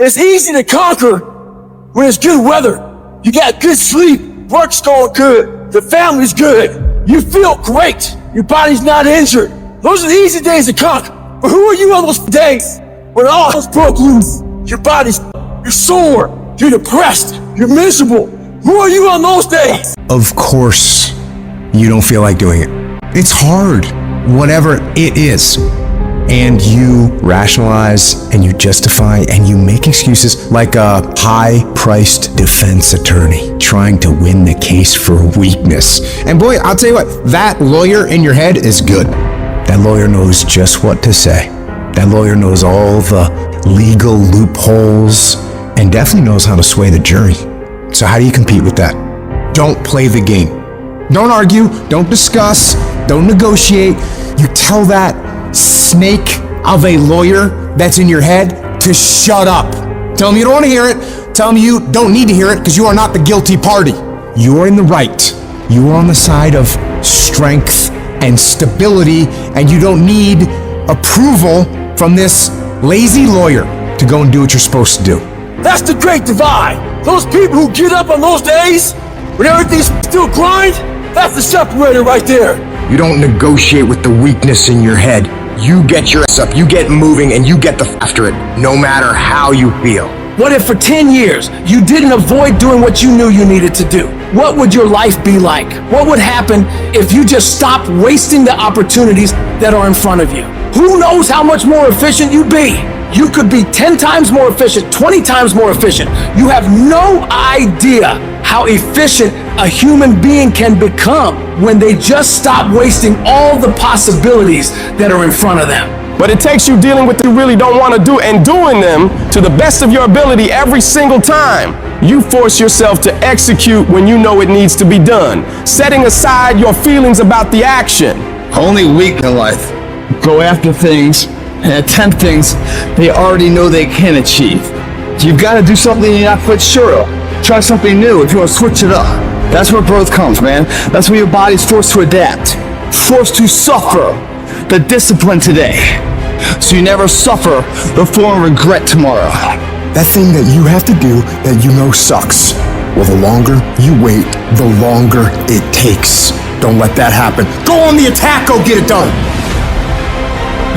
It's easy to conquer when it's good weather. You got good sleep, work's going good, the family's good, you feel great, your body's not injured. Those are the easy days to conquer. But who are you on those days when all hell's broke loose? Your body's, you're sore, you're depressed, you're miserable. Who are you on those days? Of course, you don't feel like doing it. It's hard, whatever it is. And you rationalize and you justify and you make excuses like a high-priced defense attorney trying to win the case for weakness. And boy, I'll tell you what, that lawyer in your head is good. That lawyer knows just what to say. That lawyer knows all the legal loopholes and definitely knows how to sway the jury. So how do you compete with that? Don't play the game. Don't argue, don't discuss, don't negotiate. You tell that snake of a lawyer that's in your head to shut up. Tell him you don't want to hear it. Tell him you don't need to hear it because you are not the guilty party. You are in the right. You are on the side of strength and stability, and you don't need approval from this lazy lawyer to go and do what you're supposed to do. That's the great divide. Those people who get up on those days when everything's still grind, that's the separator right there. You don't negotiate with the weakness in your head. You get your ass up, you get moving, and you get after it, no matter how you feel. What if for 10 years you didn't avoid doing what you knew you needed to do? What would your life be like? What would happen if you just stopped wasting the opportunities that are in front of you? Who knows how much more efficient you'd be? You could be 10 times more efficient, 20 times more efficient. You have no idea how efficient a human being can become when they just stop wasting all the possibilities that are in front of them. But it takes you dealing with what you really don't want to do and doing them to the best of your ability every single time. You force yourself to execute when you know it needs to be done, setting aside your feelings about the action. Only weak in life go after things and attempt things they already know they can achieve. You've got to do something you're not quite sure of. Try something new if you want to switch it up. That's where growth comes, man. That's where your body's forced to adapt, forced to suffer the discipline today, so you never suffer the form of regret tomorrow. That thing that you have to do that you know sucks. Well, the longer you wait, the longer it takes. Don't let that happen. Go on the attack, go get it done.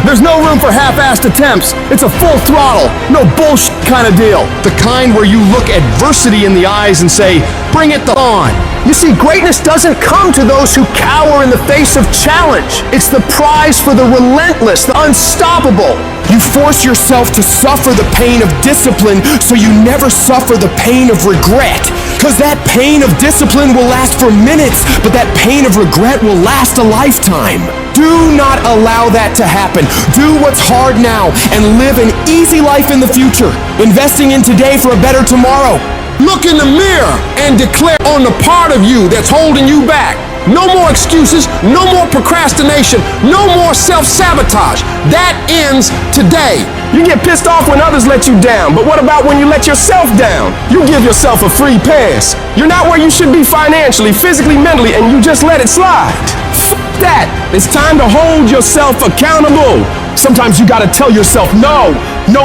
There's no room for half-assed attempts. It's a full throttle, no bullshit kind of deal. The kind where you look adversity in the eyes and say, bring it on. You see, greatness doesn't come to those who cower in the face of challenge. It's the prize for the relentless, the unstoppable. You force yourself to suffer the pain of discipline so you never suffer the pain of regret. Because that pain of discipline will last for minutes, but that pain of regret will last a lifetime. Do not allow that to happen. Do what's hard now and live an easy life in the future, investing in today for a better tomorrow. Look in the mirror and declare on the part of you that's holding you back. No more excuses, no more procrastination, no more self-sabotage. That ends today. You get pissed off when others let you down, but what about when you let yourself down? You give yourself a free pass. You're not where you should be financially, physically, mentally, and you just let it slide. F that. It's time to hold yourself accountable. Sometimes you gotta tell yourself, no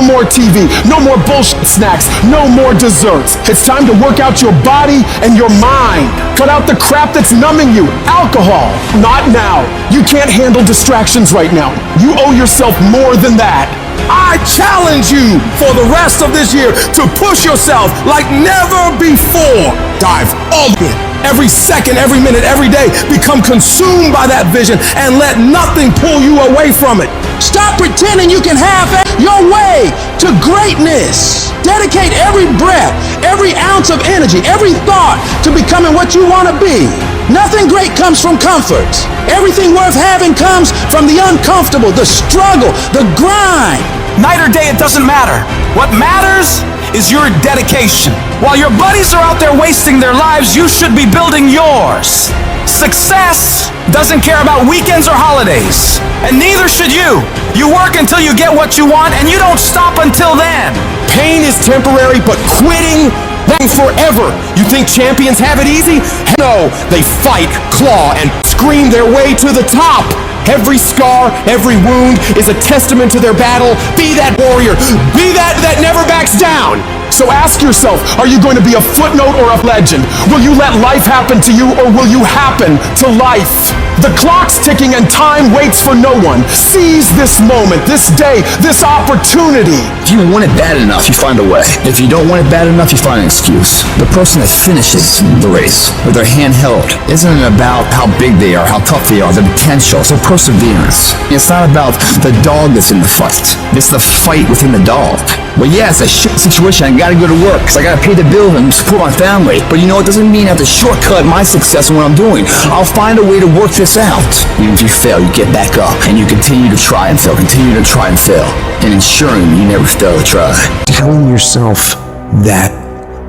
more TV, no more bullshit snacks, no more desserts. It's time to work out your body and your mind. Cut out the crap that's numbing you. Alcohol, not now. You can't handle distractions right now. You owe yourself more than that. I challenge you for the rest of this year to push yourself like never before. Dive all in. Every second, every minute, every day, become consumed by that vision and let nothing pull you away from it. Stop pretending you can have your way to greatness. Dedicate every breath, every ounce of energy, every thought to becoming what you want to be. Nothing great comes from comfort. Everything worth having comes from the uncomfortable, the struggle, the grind. Night or day, it doesn't matter. What matters is your dedication. While your buddies are out there wasting their lives, you should be building yours. Success doesn't care about weekends or holidays, and neither should you. You work until you get what you want, and you don't stop until then. Pain is temporary, but quitting, that's forever. You think champions have it easy? No, they fight, claw, and scream their way to the top. Every scar, every wound is a testament to their battle. Be that warrior. Be that never backs down. So ask yourself, are you going to be a footnote or a legend? Will you let life happen to you, or will you happen to life? The clock's ticking and time waits for no one. Seize this moment, this day, this opportunity. If you want it bad enough, you find a way. If you don't want it bad enough, you find an excuse. The person that finishes the race with their hand held isn't about how big they are, how tough they are, the potential. It's their perseverance. It's not about the dog that's in the fight. It's the fight within the dog. Well, yeah, it's a shit situation. I gotta go to work because I gotta pay the bill and support my family. But you know, it doesn't mean I have to shortcut my success in what I'm doing. I'll find a way to work this out. Even if you fail, you get back up and you continue to try and fail, continue to try and fail, and ensuring you never fail to try. Telling yourself that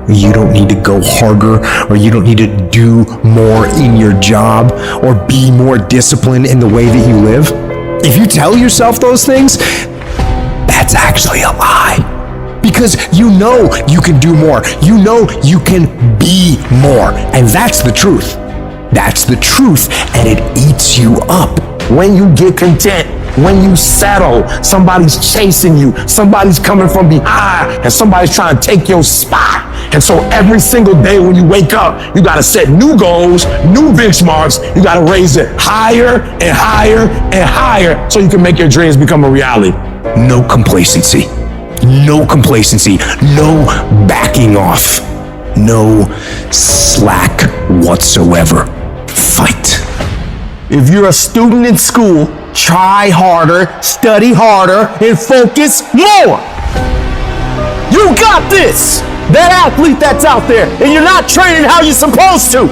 you don't need to go harder, or you don't need to do more in your job, or be more disciplined in the way that you live. If you tell yourself those things, that's actually a lie. Because you know you can do more. You know you can be more. And that's the truth. That's the truth, and it eats you up. When you get content, when you settle, somebody's chasing you, somebody's coming from behind, and somebody's trying to take your spot. And so every single day when you wake up, you gotta set new goals, new benchmarks. You gotta raise it higher and higher and higher so you can make your dreams become a reality. No complacency. No complacency. No backing off. No slack whatsoever. Fight. If you're a student in school, try harder, study harder, and focus more. You got this. That athlete that's out there, and you're not training how you're supposed to.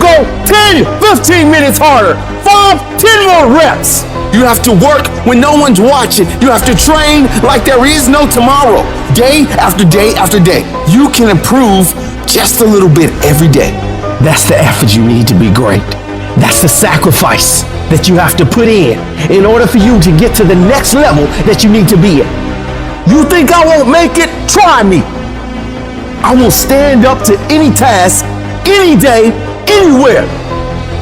Go 10, 15 minutes harder. 5, 10 more reps. You have to work when no one's watching. You have to train like there is no tomorrow. Day after day after day. You can improve just a little bit every day. That's the effort you need to be great. That's the sacrifice that you have to put in order for you to get to the next level that you need to be in. You think I won't make it? Try me. I will stand up to any task, any day, anywhere.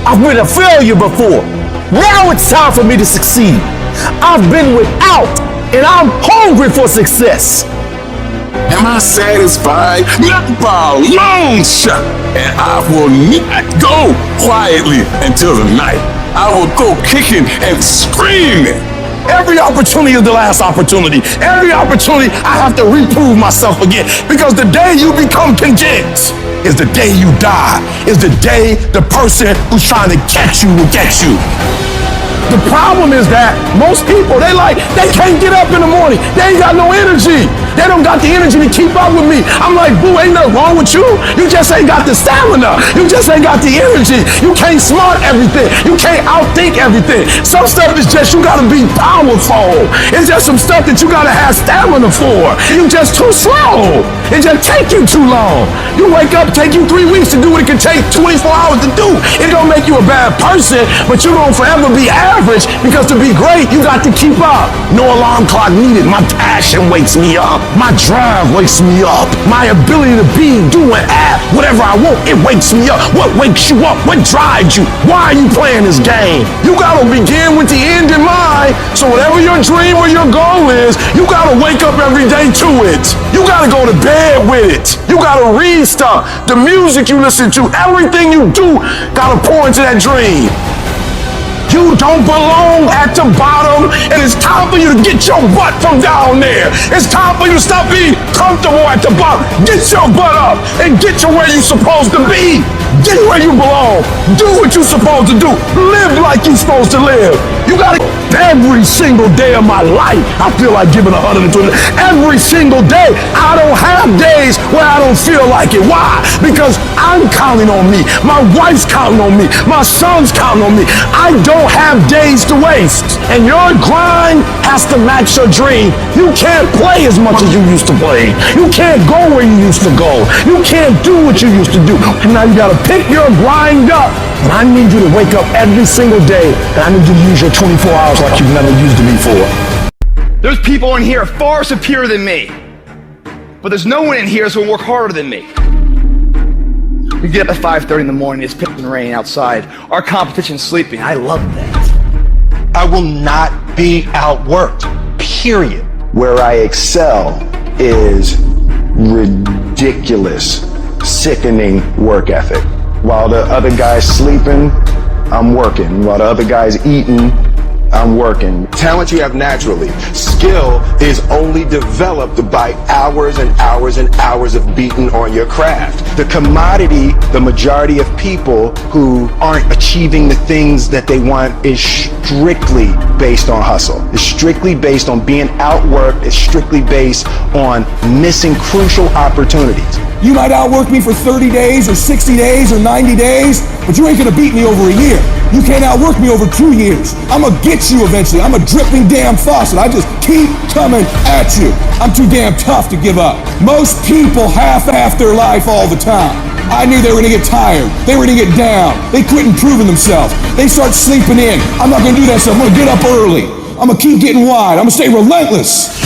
I've been a failure before. Now it's time for me to succeed. I've been without, and I'm hungry for success. Am I satisfied? Not by a long shot. And I will not go quietly until the night. I will go kicking and screaming. Every opportunity is the last opportunity. Every opportunity I have to reprove myself again. Because the day you become content is the day you die. Is the day the person who's trying to catch you will get you. The problem is that most people, they can't get up in the morning. They ain't got no energy. They don't got the energy to keep up with me. I'm like, boo, ain't nothing wrong with you. You just ain't got the stamina. You just ain't got the energy. You can't smart everything. You can't outthink everything. Some stuff is just, you gotta be powerful. It's just some stuff that you gotta have stamina for. You just too slow. It just take you too long. You wake up, take you 3 weeks to do what it can take 24 hours to do. It don't make you a bad person, but you don't forever be average, because to be great, you got to keep up. No alarm clock needed. My passion wakes me up. My drive wakes me up. My ability to be, do, and act whatever I want, it wakes me up. What wakes you up? What drives you? Why are you playing this game? You gotta begin with the end in mind. So whatever your dream or your goal is, you gotta wake up every day to it. You gotta go to bed with it. You gotta read stuff. The music you listen to, everything you do, gotta pour into that dream. You don't belong at the bottom, and it's time for you to get your butt from down there. It's time for you to stop being comfortable at the bottom. Get your butt up and get to where you're supposed to be. Get where you belong. Do what you're supposed to do. Live like you're supposed to live. You gotta, every single day of my life, I feel like giving 120. Every single day. I don't have days where I don't feel like it. Why? Because I'm counting on me. My wife's counting on me. My son's counting on me. I don't have days to waste. And your grind has to match your dream. You can't play as much as you used to play. You can't go where you used to go. You can't do what you used to do. And now you gotta pick your grind up. And I need you to wake up every single day, and I need you to use your 24 hours like you've never used it before. There's people in here far superior than me. But there's no one in here that's gonna work harder than me. We get up at 5:30 in the morning, it's pissing rain outside. Our competition's sleeping. I love that. I will not be outworked, period. Where I excel is ridiculous. ridiculous, sickening work ethic. While the other guy's sleeping, I'm working. While the other guy's eating, I'm working. Talent you have naturally. Skill is only developed by hours and hours and hours of beating on your craft. The commodity, the majority of people who aren't achieving the things that they want is strictly based on hustle. It's strictly based on being outworked. It's strictly based on missing crucial opportunities. You might outwork me for 30 days or 60 days or 90 days, but you ain't gonna beat me over a year. You can't outwork me over 2 years. I'm gonna get you eventually. I'm a dripping damn faucet. I just keep coming at you. I'm too damn tough to give up. Most people half-ass their life all the time. I knew they were gonna get tired. They were gonna get down. They quit improving themselves. They start sleeping in. I'm not gonna do that stuff. I'm gonna get up early. I'm gonna keep getting wide. I'm gonna stay relentless.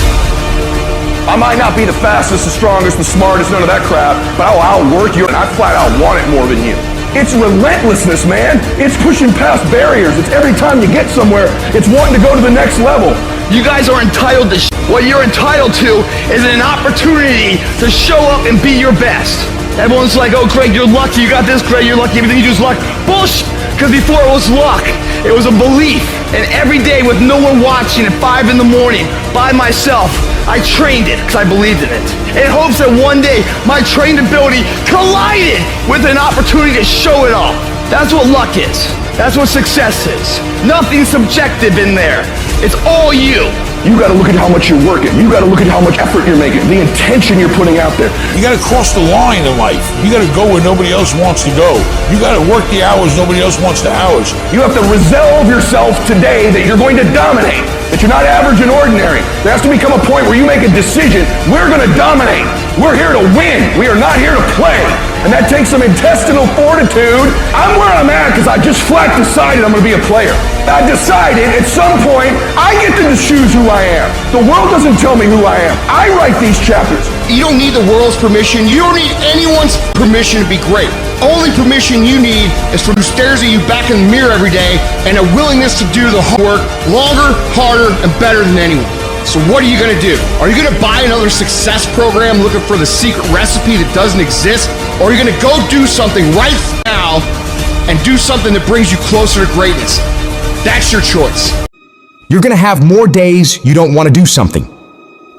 I might not be the fastest, the strongest, the smartest, none of that crap, but I'll outwork you and I flat out want it more than you. It's relentlessness, man. It's pushing past barriers. It's every time you get somewhere, it's wanting to go to the next level. You guys are entitled to what you're entitled to is an opportunity to show up and be your best. Everyone's like, oh, Craig, you're lucky. You got this, Craig, you're lucky. Everything you do is luck. Bullshit. Because before it was luck, it was a belief. And every day with no one watching at 5 in the morning by myself, I trained it because I believed in it. In hopes that one day my trained ability collided with an opportunity to show it off. That's what luck is. That's what success is. Nothing subjective in there. It's all you. You gotta look at how much you're working. You gotta look at how much effort you're making, the intention you're putting out there. You gotta cross the line in life. You gotta go where nobody else wants to go. You gotta work the hours nobody else wants the hours. You have to resolve yourself today that you're going to dominate, that you're not average and ordinary. There has to become a point where you make a decision. We're gonna dominate. We're here to win. We are not here to play. And that takes some intestinal fortitude. I'm where I'm at because I just flat decided I'm gonna be a player. I decided at some point I get to choose who I am. The world doesn't tell me who I am. I write these chapters. You don't need the world's permission. You don't need anyone's permission to be great. Only permission you need is from who stares at you back in the mirror every day and a willingness to do the hard work longer, harder, and better than anyone. So what are you gonna do? Are you gonna buy another success program looking for the secret recipe that doesn't exist? Or are you gonna go do something right now and do something that brings you closer to greatness? That's your choice. You're gonna have more days you don't want to do something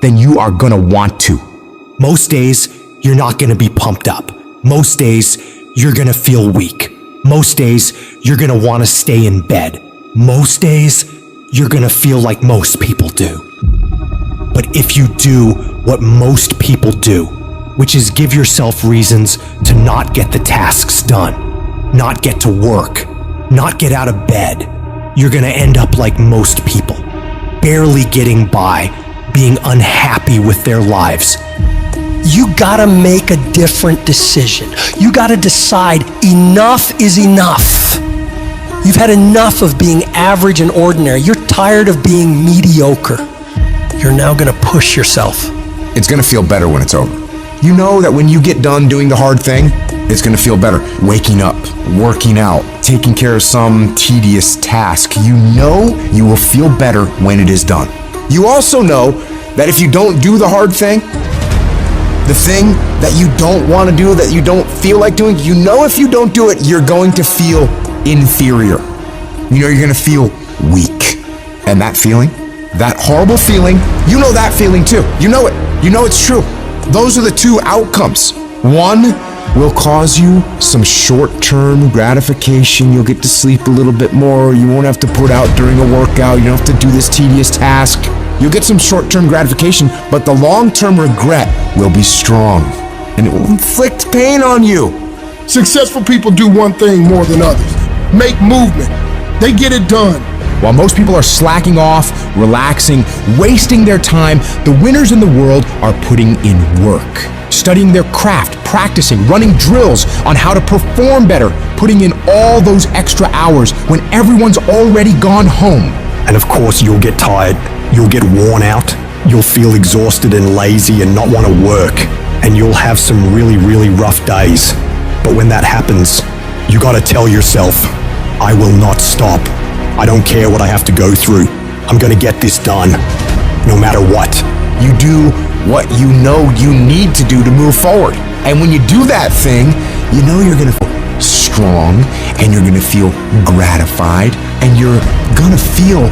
than you are gonna want to. Most days, you're not gonna be pumped up. Most days, you're gonna feel weak. Most days, you're gonna want to stay in bed. Most days, you're gonna feel like most people do. But if you do what most people do, which is give yourself reasons to not get the tasks done, not get to work, not get out of bed, you're gonna end up like most people, barely getting by, being unhappy with their lives. You gotta make a different decision. You gotta decide enough is enough. You've had enough of being average and ordinary. You're tired of being mediocre. You're now gonna push yourself. It's gonna feel better when it's over. You know that when you get done doing the hard thing, it's gonna feel better. Waking up, working out, taking care of some tedious task. You know you will feel better when it is done. You also know that if you don't do the hard thing, the thing that you don't want to do, that you don't feel like doing, you know if you don't do it, you're going to feel inferior. You know you're gonna feel weak. And that feeling, that horrible feeling, you know that feeling too. You know it. You know it's true. Those are the two outcomes. One will cause you some short-term gratification. You'll get to sleep a little bit more. You won't have to put out during a workout. You don't have to do this tedious task. You'll get some short-term gratification, but the long-term regret will be strong, and it will inflict pain on you. Successful people do one thing more than others. Make movement. They get it done. While most people are slacking off, relaxing, wasting their time, the winners in the world are putting in work, studying their craft, practicing, running drills on how to perform better, putting in all those extra hours when everyone's already gone home. And of course, you'll get tired, you'll get worn out, you'll feel exhausted and lazy and not want to work, and you'll have some really, really rough days. But when that happens, you gotta tell yourself, I will not stop. I don't care what I have to go through. I'm gonna get this done, no matter what. You do what you know you need to do to move move forward. And when you do that thing, you know you're gonna feel strong, and you're gonna feel gratified, and you're gonna feel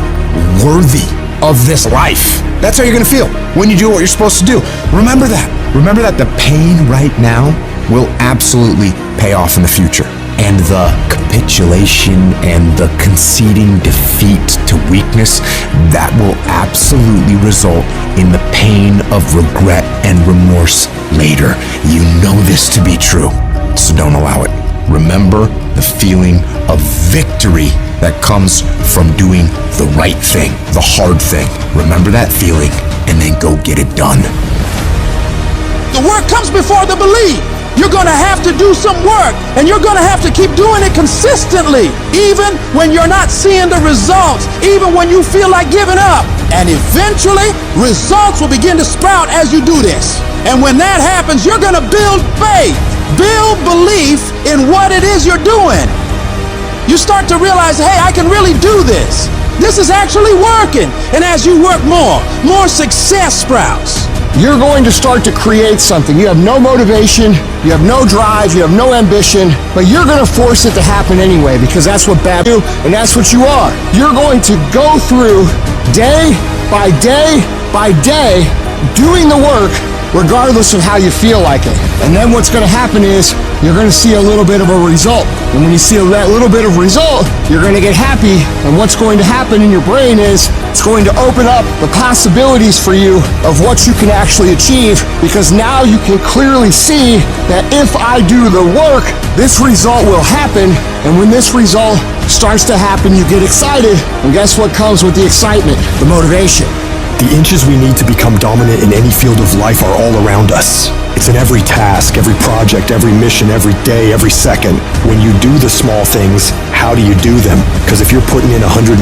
worthy of this life. That's how you're gonna feel when you do what you're supposed to do. Remember that. Remember that the pain right now will absolutely pay off in the future. And the capitulation and the conceding defeat to weakness, that will absolutely result in the pain of regret and remorse later. You know this to be true, so don't allow it. Remember the feeling of victory that comes from doing the right thing, the hard thing. Remember that feeling, and then go get it done. The work comes before the belief. You're going to have to do some work, and you're going to have to keep doing it consistently, even when you're not seeing the results, even when you feel like giving up. And eventually, results will begin to sprout as you do this. And when that happens, you're going to build faith, build belief in what it is you're doing. You start to realize, hey, I can really do this. This is actually working. And as you work more success sprouts. You're going to start to create something. You have no motivation, you have no drive, you have no ambition, but you're going to force it to happen anyway, because that's what bad do, and that's what you are. You're going to go through day by day by day doing the work regardless of how you feel like it. And then what's going to happen is you're going to see a little bit of a result. And when you see that little bit of result, you're going to get happy. And what's going to happen in your brain is it's going to open up the possibilities for you of what you can actually achieve, because now you can clearly see that if I do the work, this result will happen. And when this result starts to happen, you get excited. And guess what comes with the excitement? The motivation. The inches we need to become dominant in any field of life are all around us. It's in every task, every project, every mission, every day, every second. When you do the small things, how do you do them? Because if you're putting in 120%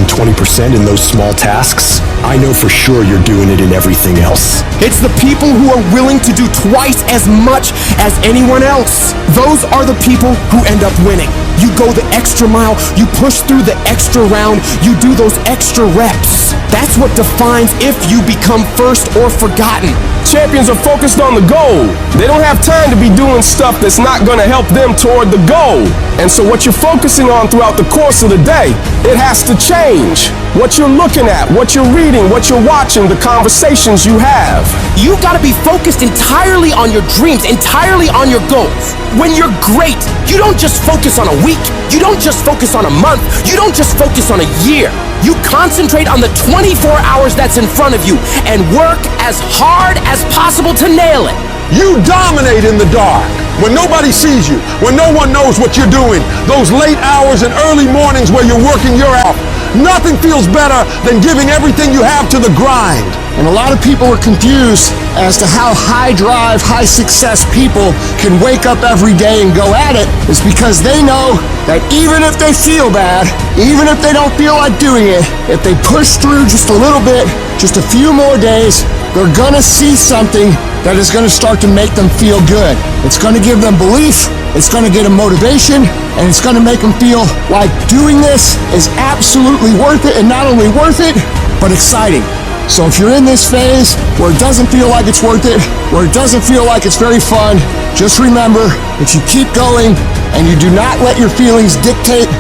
in those small tasks, I know for sure you're doing it in everything else. It's the people who are willing to do twice as much as anyone else. Those are the people who end up winning. You go the extra mile, you push through the extra round, you do those extra reps. That's what defines if you become first or forgotten. Champions are focused on the goal. They don't have time to be doing stuff that's not going to help them toward the goal. And so what you're focusing on throughout the course of the day, it has to change. What you're looking at, what you're reading, what you're watching, the conversations you have. You got to be focused entirely on your dreams, entirely on your goals. When you're great, you don't just focus on a week. You don't just focus on a month. You don't just focus on a year. You concentrate on the 24 hours that's in front of you and work as hard as possible to nail it. You dominate in the dark, when nobody sees you, when no one knows what you're doing. Those late hours and early mornings where you're working your ass. Nothing feels better than giving everything you have to the grind. And a lot of people are confused as to how high drive, high success people can wake up every day and go at it. It's because they know that even if they feel bad, even if they don't feel like doing it, if they push through just a little bit, just a few more days, they're gonna see something that is gonna start to make them feel good. It's gonna give them belief, it's gonna get them motivation, and it's gonna make them feel like doing this is absolutely worth it, and not only worth it, but exciting. So if you're in this phase where it doesn't feel like it's worth it, where it doesn't feel like it's very fun, just remember, if you keep going and you do not let your feelings dictate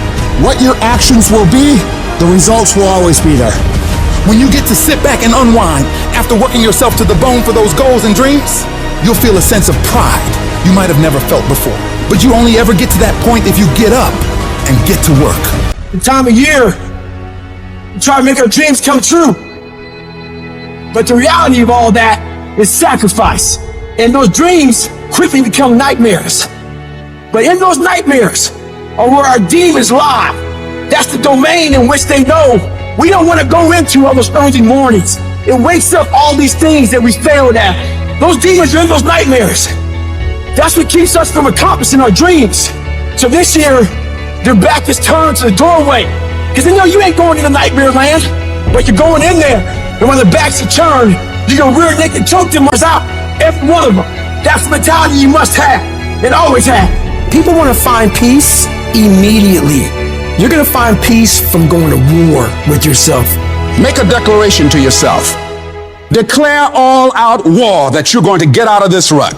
what your actions will be, the results will always be there. When you get to sit back and unwind after working yourself to the bone for those goals and dreams, you'll feel a sense of pride you might have never felt before. But you only ever get to that point if you get up and get to work. The time of year, we try to make our dreams come true. But the reality of all that is sacrifice. And those dreams quickly become nightmares. But in those nightmares are where our demons lie. That's the domain in which they know we don't want to go into on those early mornings. It wakes up all these things that we failed at. Those demons are in those nightmares. That's what keeps us from accomplishing our dreams. So this year, their back is turned to the doorway. Because they know you ain't going into nightmare land, but you're going in there. And when the backs are turned, you're going to rear naked choke them out, every one of them. That's the mentality you must have, and always have. People want to find peace immediately. You're going to find peace from going to war with yourself. Make a declaration to yourself. Declare all out war that you're going to get out of this rut.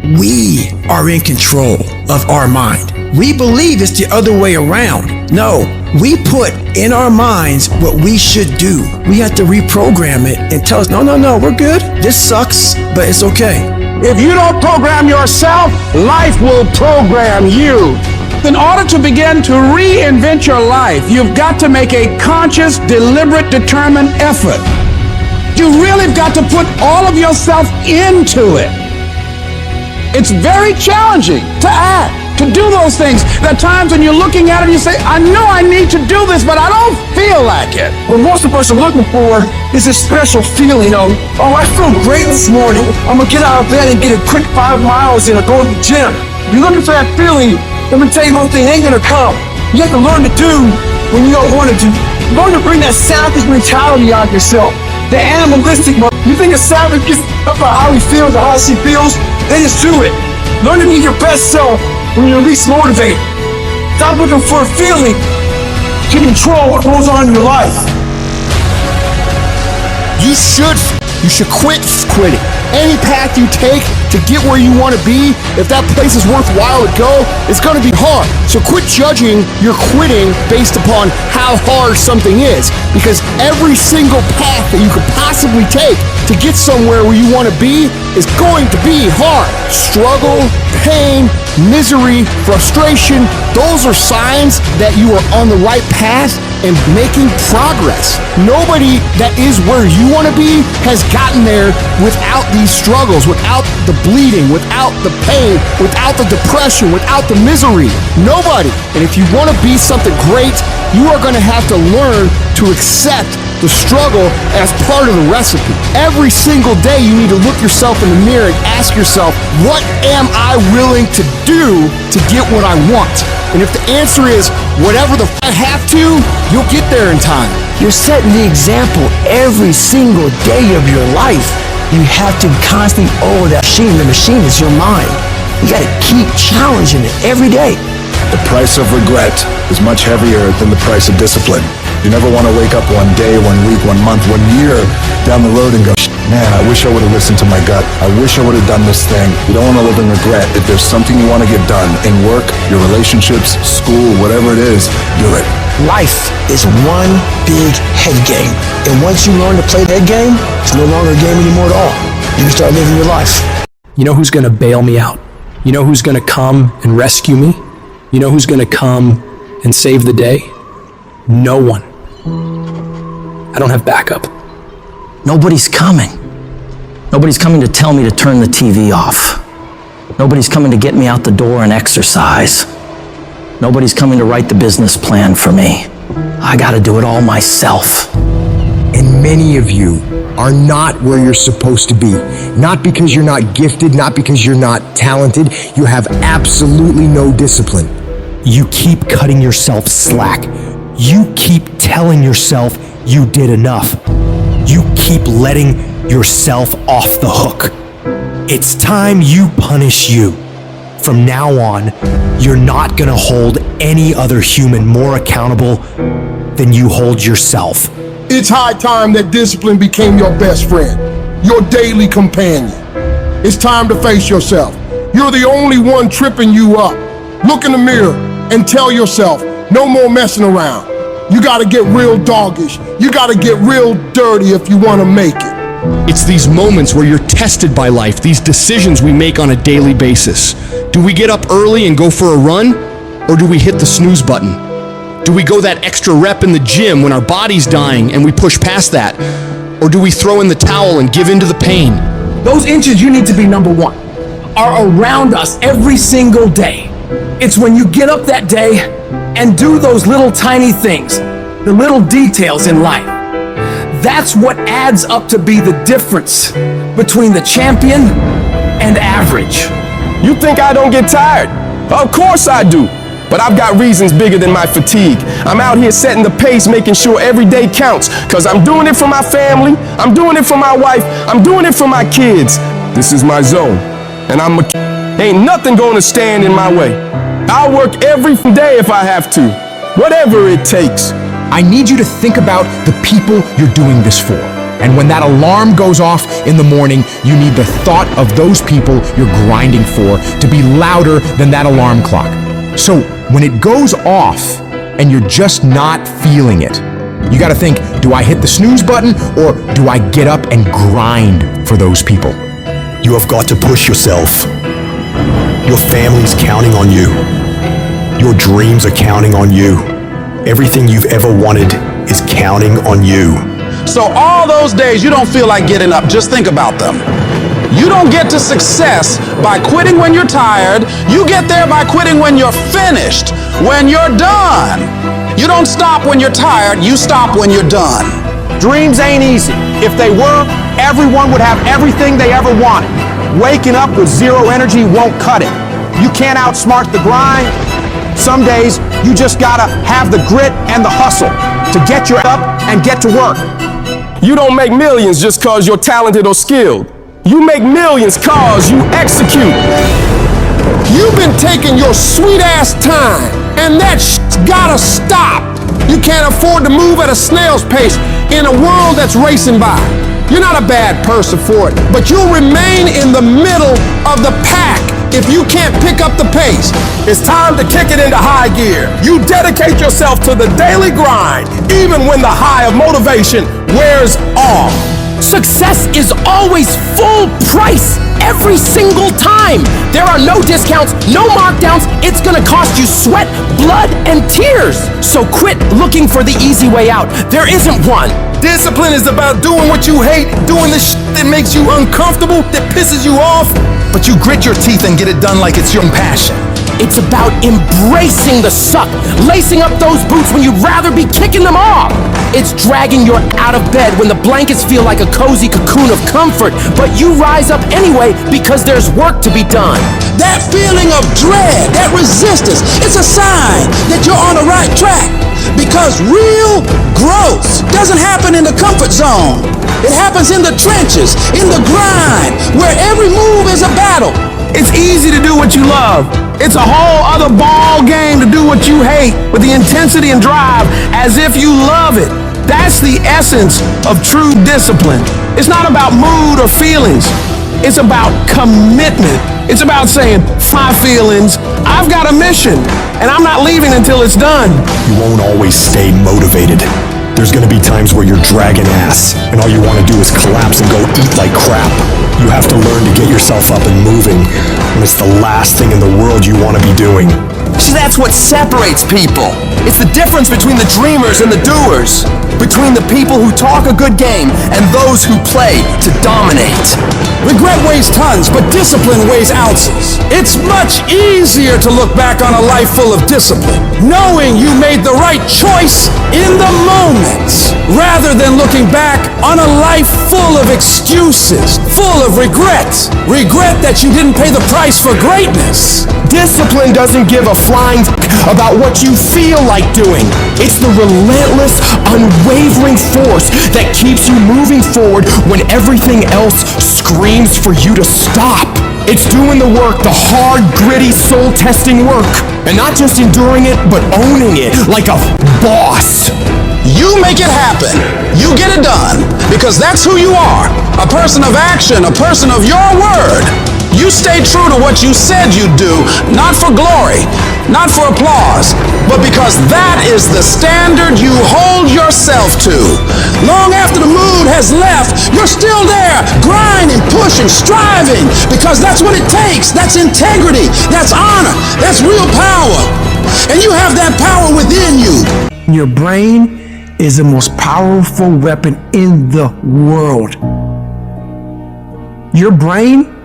We are in control of our mind. We believe it's the other way around. No, we put in our minds what we should do. We have to reprogram it and tell us, no, we're good. This sucks, but it's okay. If you don't program yourself, life will program you. In order to begin to reinvent your life, you've got to make a conscious, deliberate, determined effort. You really have got to put all of yourself into it. It's very challenging to act, to do those things. There are times when you're looking at it and you say, I know I need to do this, but I don't feel like it. What most of us are looking for is a special feeling of, oh, I feel great this morning. I'm gonna get out of bed and get a quick 5 miles and go to the gym. You're looking for that feeling. Let me tell you one thing, it ain't gonna come. You have to learn to do when you don't want to do. Learn to bring that savage mentality out of yourself. The animalistic one. You think a savage gets up about how he feels or how she feels? Then just do it. Learn to be your best self when you're least motivated. Stop looking for a feeling to control what goes on in your life. You should quit quitting. Any path you take to get where you want to be, if that place is worthwhile to go, it's going to be hard. So quit judging your quitting based upon how hard something is, because every single path that you could possibly take to get somewhere where you want to be is going to be hard. Struggle, pain, misery, frustration, those are signs that you are on the right path and making progress. Nobody that is where you want to be has gotten there without these struggles, without the bleeding, without the pain, without the depression, without the misery. Nobody. And if you want to be something great, you are going to have to learn to accept the struggle as part of the recipe. Every single day you need to look yourself in the mirror and ask yourself, what am I willing to do to get what I want? And if the answer is whatever the I have to, you'll get there in time. You're setting the example every single day of your life. You have to constantly, that machine, the machine is your mind. You gotta keep challenging it every day. The price of regret is much heavier than the price of discipline. You never want to wake up one day, 1 week, 1 month, 1 year down the road and go, man, I wish I would have listened to my gut. I wish I would have done this thing. You don't want to live in regret. If there's something you want to get done in work, your relationships, school, whatever it is, do it. Life is one big head game. And once you learn to play that game, it's no longer a game anymore at all. You can start living your life. You know who's gonna bail me out? You know who's gonna come and rescue me? You know who's gonna come and save the day? No one. I don't have backup. Nobody's coming. Nobody's coming to tell me to turn the TV off. Nobody's coming to get me out the door and exercise. Nobody's coming to write the business plan for me. I gotta do it all myself. And many of you are not where you're supposed to be. Not because you're not gifted, not because you're not talented. You have absolutely no discipline. You keep cutting yourself slack. You keep telling yourself you did enough. You keep letting yourself off the hook. It's time you punish you. From now on, you're not gonna hold any other human more accountable than you hold yourself. It's high time that discipline became your best friend, your daily companion. It's time to face yourself. You're the only one tripping you up. Look in the mirror and tell yourself, no more messing around. You gotta get real doggish. You gotta get real dirty if you wanna make it. It's these moments where you're tested by life, these decisions we make on a daily basis. Do we get up early and go for a run? Or do we hit the snooze button? Do we go that extra rep in the gym when our body's dying and we push past that? Or do we throw in the towel and give in to the pain? Those inches you need to be number one are around us every single day. It's when you get up that day and do those little tiny things, the little details in life. That's what adds up to be the difference between the champion and average. You think I don't get tired? Of course I do. But I've got reasons bigger than my fatigue. I'm out here setting the pace, making sure every day counts. Cause I'm doing it for my family, I'm doing it for my wife, I'm doing it for my kids. This is my zone, and ain't nothing gonna stand in my way. I'll work every day if I have to, whatever it takes. I need you to think about the people you're doing this for. And when that alarm goes off in the morning, you need the thought of those people you're grinding for to be louder than that alarm clock. So when it goes off and you're just not feeling it, you gotta think, do I hit the snooze button or do I get up and grind for those people? You have got to push yourself. Your family's counting on you. Your dreams are counting on you. Everything you've ever wanted is counting on you. So all those days you don't feel like getting up, just think about them. You don't get to success by quitting when you're tired. You get there by quitting when you're finished, when you're done. You don't stop when you're tired, you stop when you're done. Dreams ain't easy. If they were, everyone would have everything they ever wanted. Waking up with zero energy won't cut it. You can't outsmart the grind. Some days, you just gotta have the grit and the hustle to get your up and get to work. You don't make millions just cause you're talented or skilled. You make millions cause you execute. You've been taking your sweet ass time, and that shit's gotta stop. You can't afford to move at a snail's pace in a world that's racing by. You're not a bad person for it, but you'll remain in the middle of the pack if you can't pick up the pace. It's time to kick it into high gear. You dedicate yourself to the daily grind, even when the high of motivation wears off. Success is always full price every single time. There are no discounts, no markdowns. It's gonna cost you sweat, blood, and tears. So quit looking for the easy way out. There isn't one. Discipline is about doing what you hate, doing the shit that makes you uncomfortable, that pisses you off, but you grit your teeth and get it done like it's your passion. It's about embracing the suck, lacing up those boots when you'd rather be kicking them off. It's dragging you out of bed when the blankets feel like a cozy cocoon of comfort, but you rise up anyway because there's work to be done. That feeling of dread, that resistance, it's a sign that you're on the right track. Because real growth doesn't happen in the comfort zone. It happens in the trenches, in the grind, where every move is a battle. It's easy to do what you love. It's a whole other ball game to do what you hate with the intensity and drive as if you love it. That's the essence of true discipline. It's not about mood or feelings. It's about commitment. It's about saying, my feelings, I've got a mission, and I'm not leaving until it's done. You won't always stay motivated. There's gonna be times where you're dragging ass, and all you wanna do is collapse and go eat like crap. You have to learn to get yourself up and moving, and it's the last thing in the world you wanna be doing. See, that's what separates people. It's the difference between the dreamers and the doers. Between the people who talk a good game and those who play to dominate. Regret weighs tons, but discipline weighs ounces. It's much easier to look back on a life full of discipline, knowing you made the right choice in the moment, rather than looking back on a life full of excuses, full of regrets. Regret that you didn't pay the price for greatness. Discipline doesn't give a flying about what you feel like doing. It's the relentless, unwavering force that keeps you moving forward when everything else screams for you to stop. It's doing the work, the hard, gritty, soul-testing work. And not just enduring it, but owning it like a boss. You make it happen. You get it done. Because that's who you are. A person of action, a person of your word. You stay true to what you said you'd do, not for glory, not for applause, but because that is the standard you hold yourself to. Long after the mood has left, you're still there, grinding, pushing, striving, because that's what it takes. That's integrity, that's honor, that's real power. And you have that power within you. Your brain is the most powerful weapon in the world. Your brain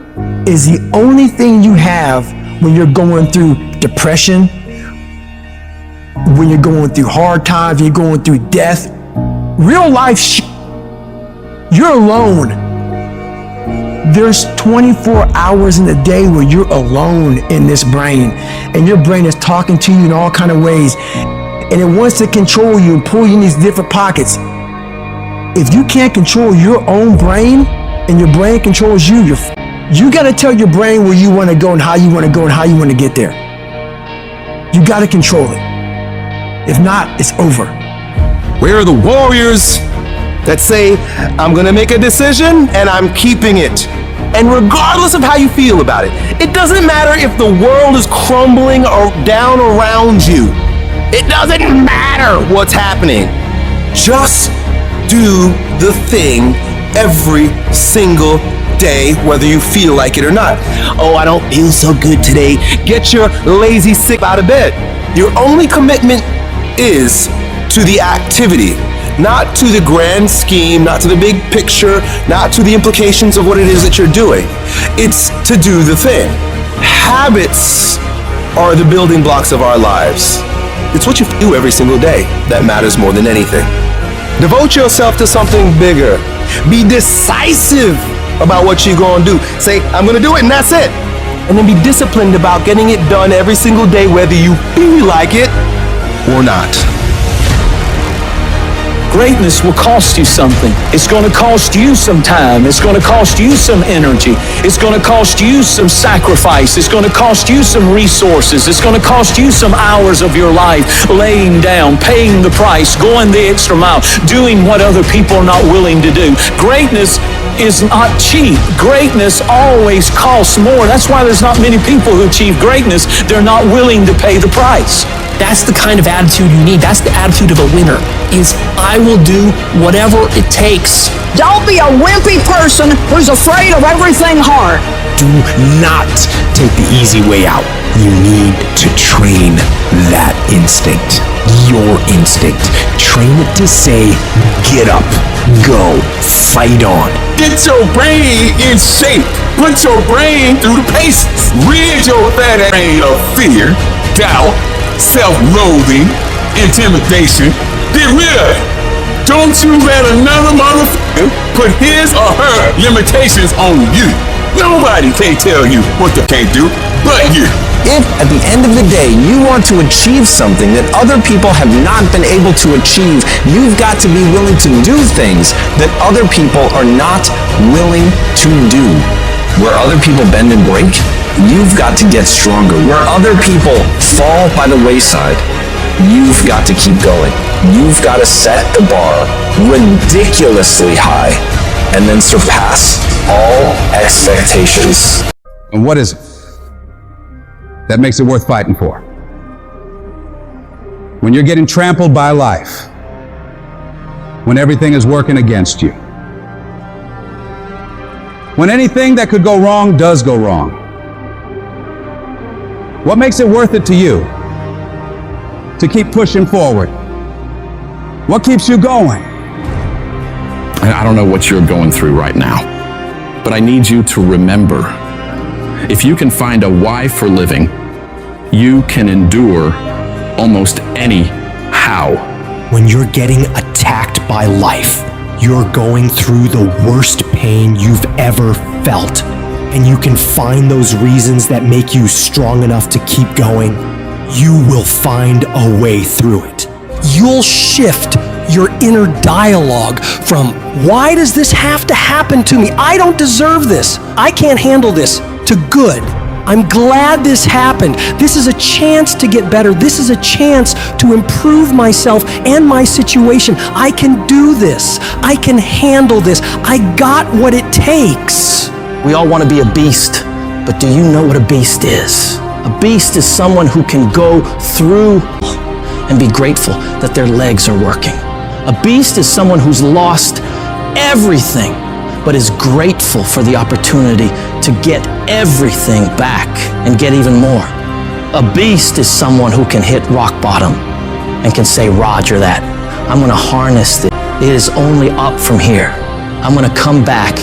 is the only thing you have when you're going through depression, when you're going through hard times, you're going through death. Real life you're alone. There's 24 hours in a day where you're alone in this brain, and your brain is talking to you in all kind of ways, and it wants to control you and pull you in these different pockets. If you can't control your own brain and your brain controls you, you got to tell your brain where you want to go and how you want to go and how you want to get there. You got to control it. If not, it's over. We're the warriors that say, I'm gonna make a decision and I'm keeping it. And regardless of how you feel about it, it doesn't matter if the world is crumbling or down around you. It doesn't matter what's happening. Just do the thing every single day, whether you feel like it or not. Oh, I don't feel so good today. Get your lazy sick out of bed. Your only commitment is to the activity, not to the grand scheme, not to the big picture, not to the implications of what it is that you're doing. It's to do the thing. Habits are the building blocks of our lives. It's what you do every single day that matters more than anything. Devote yourself to something bigger. Be decisive about what you're gonna do. Say, I'm gonna do it and that's it. And then be disciplined about getting it done every single day, whether you feel like it or not. Greatness will cost you something. It's going to cost you some time. It's going to cost you some energy. It's going to cost you some sacrifice. It's going to cost you some resources. It's going to cost you some hours of your life laying down, paying the price, going the extra mile, doing what other people are not willing to do. Greatness is not cheap. Greatness always costs more. That's why there's not many people who achieve greatness. They're not willing to pay the price. That's the kind of attitude you need. That's the attitude of a winner, is I will do whatever it takes. Don't be a wimpy person who's afraid of everything hard. Do not take the easy way out. You need to train that instinct, your instinct. Train it to say, get up, go, fight on. Get your brain in shape. Put your brain through the paces. Rid your fat brain of fear, doubt, self-loathing, intimidation. Get rid of it. Don't you let another motherfucker put his or her limitations on you. Nobody can tell you what they can't do but you. If at the end of the day you want to achieve something that other people have not been able to achieve, you've got to be willing to do things that other people are not willing to do. Where other people bend and break, you've got to get stronger. Where other people fall by the wayside, you've got to keep going. You've got to set the bar ridiculously high and then surpass all expectations. And what is it that makes it worth fighting for? When you're getting trampled by life, when everything is working against you, when anything that could go wrong does go wrong, what makes it worth it to you to keep pushing forward? What keeps you going? And I don't know what you're going through right now, but I need you to remember, if you can find a why for living, you can endure almost any how. When you're getting attacked by life, you're going through the worst pain you've ever felt, and you can find those reasons that make you strong enough to keep going, you will find a way through it. You'll shift your inner dialogue from, why does this have to happen to me? I don't deserve this. I can't handle this, to good. I'm glad this happened. This is a chance to get better. This is a chance to improve myself and my situation. I can do this. I can handle this. I got what it takes. We all want to be a beast, but do you know what a beast is? A beast is someone who can go through and be grateful that their legs are working. A beast is someone who's lost everything, but is grateful for the opportunity to get everything back and get even more. A beast is someone who can hit rock bottom and can say, Roger that. I'm gonna harness this. It is only up from here. I'm gonna come back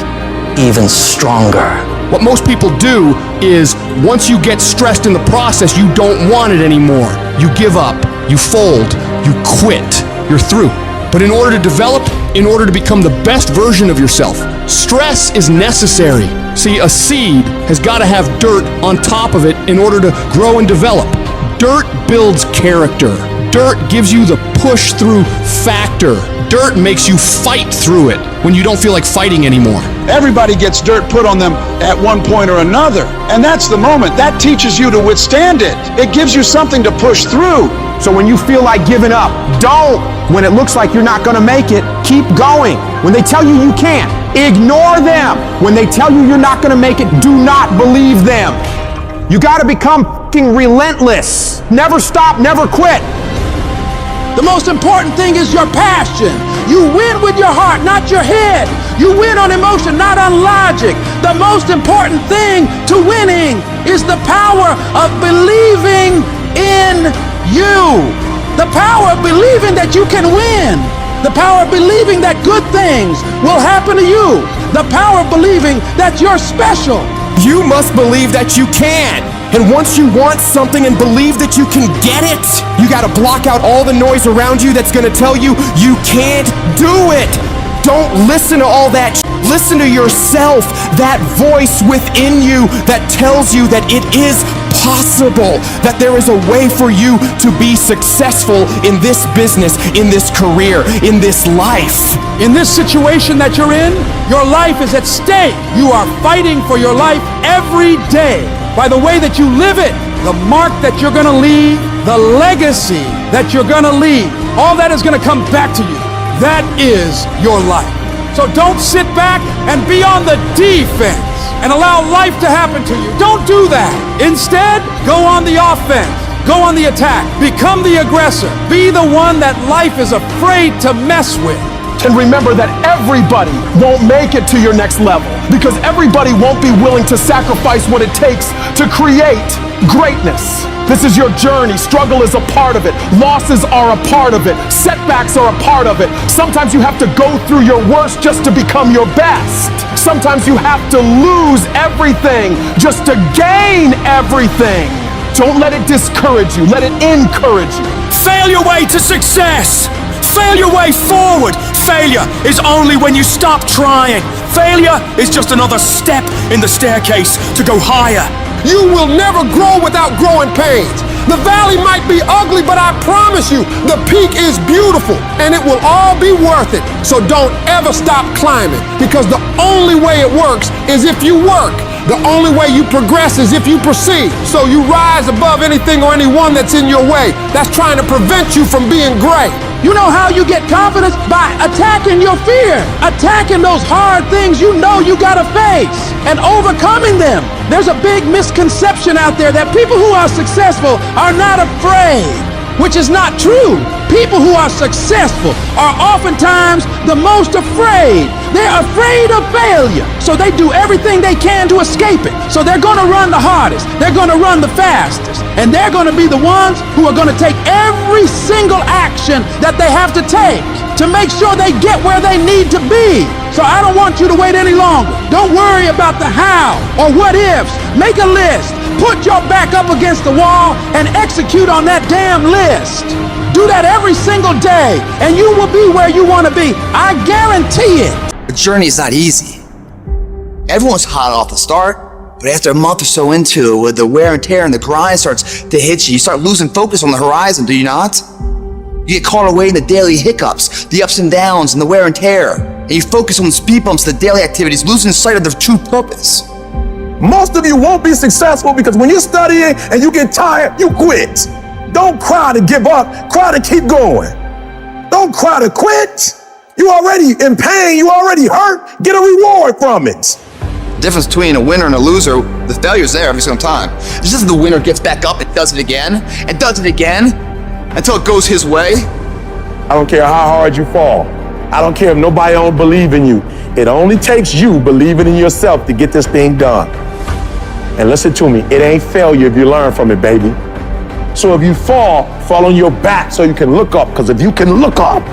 even stronger. What most people do is, once you get stressed in the process, you don't want it anymore. You give up, you fold, you quit, you're through. But in order to develop, in order to become the best version of yourself, stress is necessary. See, a seed has got to have dirt on top of it in order to grow and develop. Dirt builds character. Dirt gives you the push-through factor. Dirt makes you fight through it when you don't feel like fighting anymore. Everybody gets dirt put on them at one point or another. And that's the moment. That teaches you to withstand it. It gives you something to push through. So when you feel like giving up, don't. When it looks like you're not gonna make it, keep going. When they tell you you can't, ignore them. When they tell you you're not gonna make it, do not believe them. You gotta become fucking relentless. Never stop, never quit. The most important thing is your passion. You win with your heart, not your head. You win on emotion, not on logic. The most important thing to winning is the power of believing in you. The power of believing that you can win. The power of believing that good things will happen to you. The power of believing that you're special. You must believe that you can. And once you want something and believe that you can get it, you gotta block out all the noise around you that's gonna tell you you can't do it. Don't listen to all that. Listen to yourself, that voice within you that tells you that it is possible, that there is a way for you to be successful in this business, in this career, in this life. In this situation that you're in, your life is at stake. You are fighting for your life every day. By the way that you live it, the mark that you're gonna leave, the legacy that you're gonna leave, all that is gonna come back to you. That is your life. So don't sit back and be on the defense and allow life to happen to you. Don't do that. Instead, go on the offense. Go on the attack. Become the aggressor. Be the one that life is afraid to mess with. And remember that everybody won't make it to your next level, because everybody won't be willing to sacrifice what it takes to create greatness. This is your journey. Struggle is a part of it. Losses are a part of it. Setbacks are a part of it. Sometimes you have to go through your worst just to become your best. Sometimes you have to lose everything just to gain everything. Don't let it discourage you. Let it encourage you. Fail your way to success. Fail your way forward. Failure is only when you stop trying. Failure is just another step in the staircase to go higher. You will never grow without growing pains. The valley might be ugly, but I promise you, the peak is beautiful, and it will all be worth it. So don't ever stop climbing, because the only way it works is if you work. The only way you progress is if you proceed. So you rise above anything or anyone that's in your way that's trying to prevent you from being great. You know how you get confidence? By attacking your fear. Attacking those hard things you know you gotta face and overcoming them. There's a big misconception out there that people who are successful are not afraid, which is not true. People who are successful are oftentimes the most afraid. They're afraid of failure, so they do everything they can to escape it. So they're gonna run the hardest, they're gonna run the fastest, and they're gonna be the ones who are gonna take every single action that they have to take to make sure they get where they need to be. So I don't want you to wait any longer. Don't worry about the how or what ifs. Make a list. Put your back up against the wall and execute on that damn list. Do that every single day, and you will be where you want to be. I guarantee it. The journey is not easy. Everyone's hot off the start, but after a month or so into it, with the wear and tear and the grind starts to hit you, you start losing focus on the horizon, do you not? You get caught away in the daily hiccups, the ups and downs, and the wear and tear, and you focus on the speed bumps, the daily activities, losing sight of their true purpose. Most of you won't be successful because when you're studying and you get tired, you quit. Don't cry to give up, cry to keep going. Don't cry to quit. You already in pain, you already hurt, get a reward from it. The difference between a winner and a loser, the failure's there every single time. It's just the winner gets back up and does it again, until it goes his way. I don't care how hard you fall. I don't care if nobody don't believe in you. It only takes you believing in yourself to get this thing done. And listen to me, it ain't failure if you learn from it, baby. So if you fall on your back so you can look up, because if you can look up,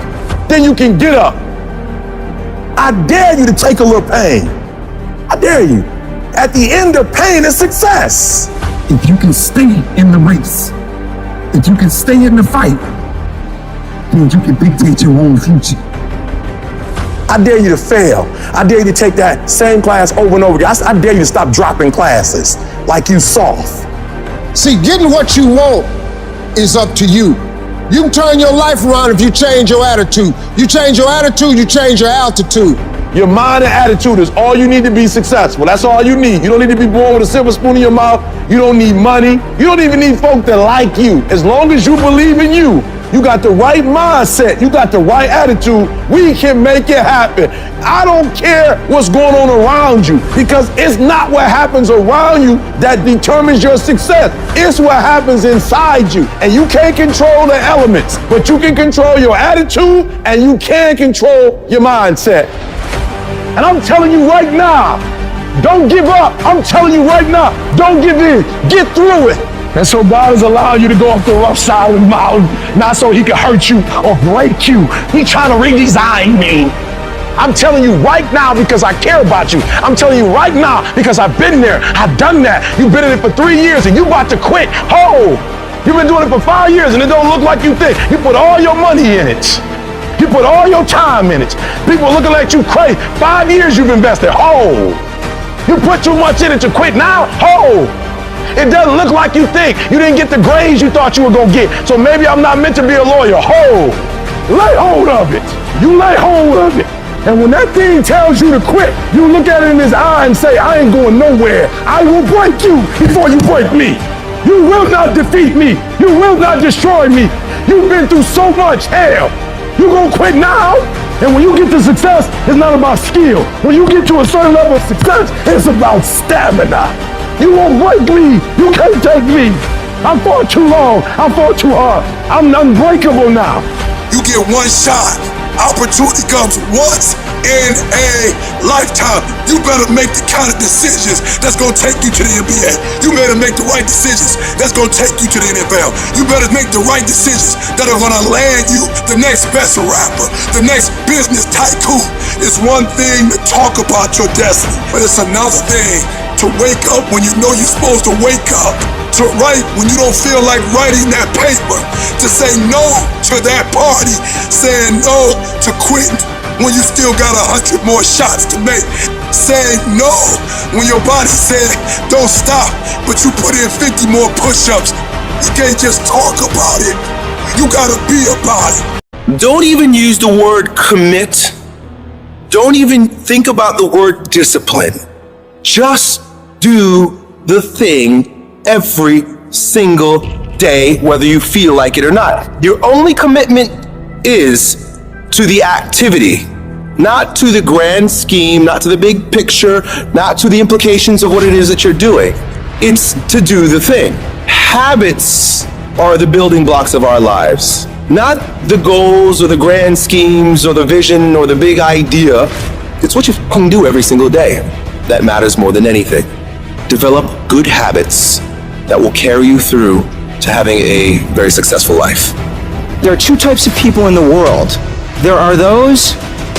then you can get up. I dare you to take a little pain. I dare you. At the end of pain is success. If you can stay in the race, if you can stay in the fight, then you can dictate your own future. I dare you to fail. I dare you to take that same class over and over again. I dare you to stop dropping classes like you soft. See, getting what you want is up to you. You can turn your life around if you change your attitude. You change your attitude, you change your altitude. Your mind and attitude is all you need to be successful. That's all you need. You don't need to be born with a silver spoon in your mouth. You don't need money. You don't even need folk that like you. As long as you believe in you, you got the right mindset, you got the right attitude, we can make it happen. I don't care what's going on around you, because it's not what happens around you that determines your success. It's what happens inside you. And you can't control the elements, but you can control your attitude and you can control your mindset. And I'm telling you right now, don't give up. I'm telling you right now, don't give in. Get through it. And so God is allowing you to go up the rough side of the mountain, not so he can hurt you or break you. He's trying to redesign me. I'm telling you right now because I care about you. I'm telling you right now because I've been there. I've done that. You've been in it for 3 years and you about to quit. Oh, you've been doing it for 5 years and it don't look like you think. You put all your money in it. You put all your time in it. People are looking at you crazy. 5 years you've invested. Oh, you put too much in it to quit now. Oh. It doesn't look like you think. You didn't get the grades you thought you were gonna get. So maybe I'm not meant to be a lawyer. Hold. Lay hold of it. You lay hold of it. And when that thing tells you to quit, you look at it in his eye and say, I ain't going nowhere. I will break you before you break me. You will not defeat me. You will not destroy me. You've been through so much hell. You gonna quit now? And when you get to success, it's not about skill. When you get to a certain level of success, it's about stamina. You won't break me. You can't take me. I fought too long. I fought too hard. I'm unbreakable now. You get one shot. Opportunity comes once in a lifetime. You better make the kind of decisions that's gonna take you to the NBA. You better make the right decisions that's gonna take you to the NFL. You better make the right decisions that are gonna land you the next best rapper, the next business tycoon. It's one thing to talk about your destiny, but it's another thing to wake up when you know you're supposed to wake up, to write when you don't feel like writing that paper, to say no to that party, saying no to quitting when you still got 100 more shots to make, saying no when your body said don't stop, but you put in 50 more push-ups. You can't just talk about it, you gotta be about it. Don't even use the word commit. Don't even think about the word discipline. Just do the thing every single day, whether you feel like it or not. Your only commitment is to the activity, not to the grand scheme, not to the big picture, not to the implications of what it is that you're doing. It's to do the thing. Habits are the building blocks of our lives, not the goals or the grand schemes or the vision or the big idea. It's what you can do every single day that matters more than anything. Develop good habits that will carry you through to having a very successful life. There are two types of people in the world. There are those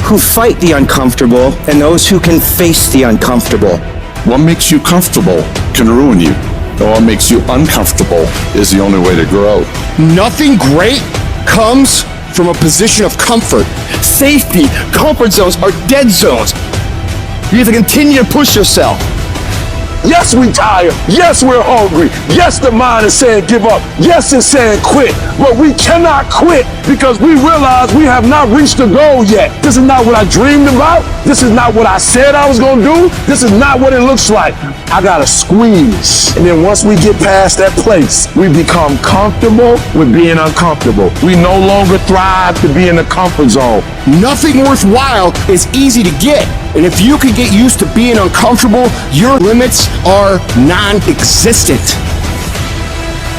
who fight the uncomfortable and those who can face the uncomfortable. What makes you comfortable can ruin you. And what makes you uncomfortable is the only way to grow. Nothing great comes from a position of comfort. Safety, comfort zones are dead zones. You have to continue to push yourself. Yes, we tired. Yes, we're hungry. Yes, the mind is saying give up. Yes, it's saying quit. But we cannot quit because we realize we have not reached the goal yet. This is not what I dreamed about. This is not what I said I was going to do. This is not what it looks like. I got to squeeze. And then once we get past that place, we become comfortable with being uncomfortable. We no longer thrive to be in the comfort zone. Nothing worthwhile is easy to get. And if you can get used to being uncomfortable, your limits are non-existent.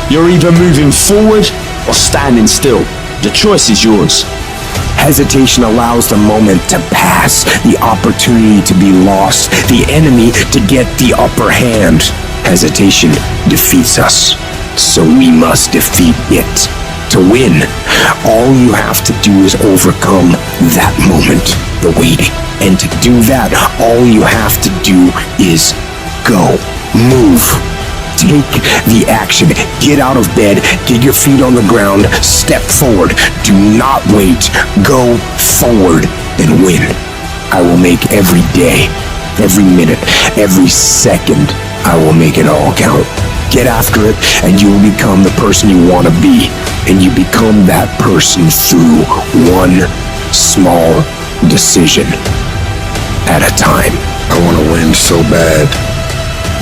You're either moving forward or standing still. The choice is yours. Hesitation allows the moment to pass, the opportunity to be lost, the enemy to get the upper hand. Hesitation defeats us, so we must defeat it. To win, all you have to do is overcome that moment, the waiting. And to do that, all you have to do is go, move. Take the action. Get out of bed. Get your feet on the ground. Step forward. Do not wait. Go forward and win. I will make every day, every minute, every second, I will make it all count. Get after it and you will become the person you want to be. And you become that person through one small decision. at a time. I want to win so bad.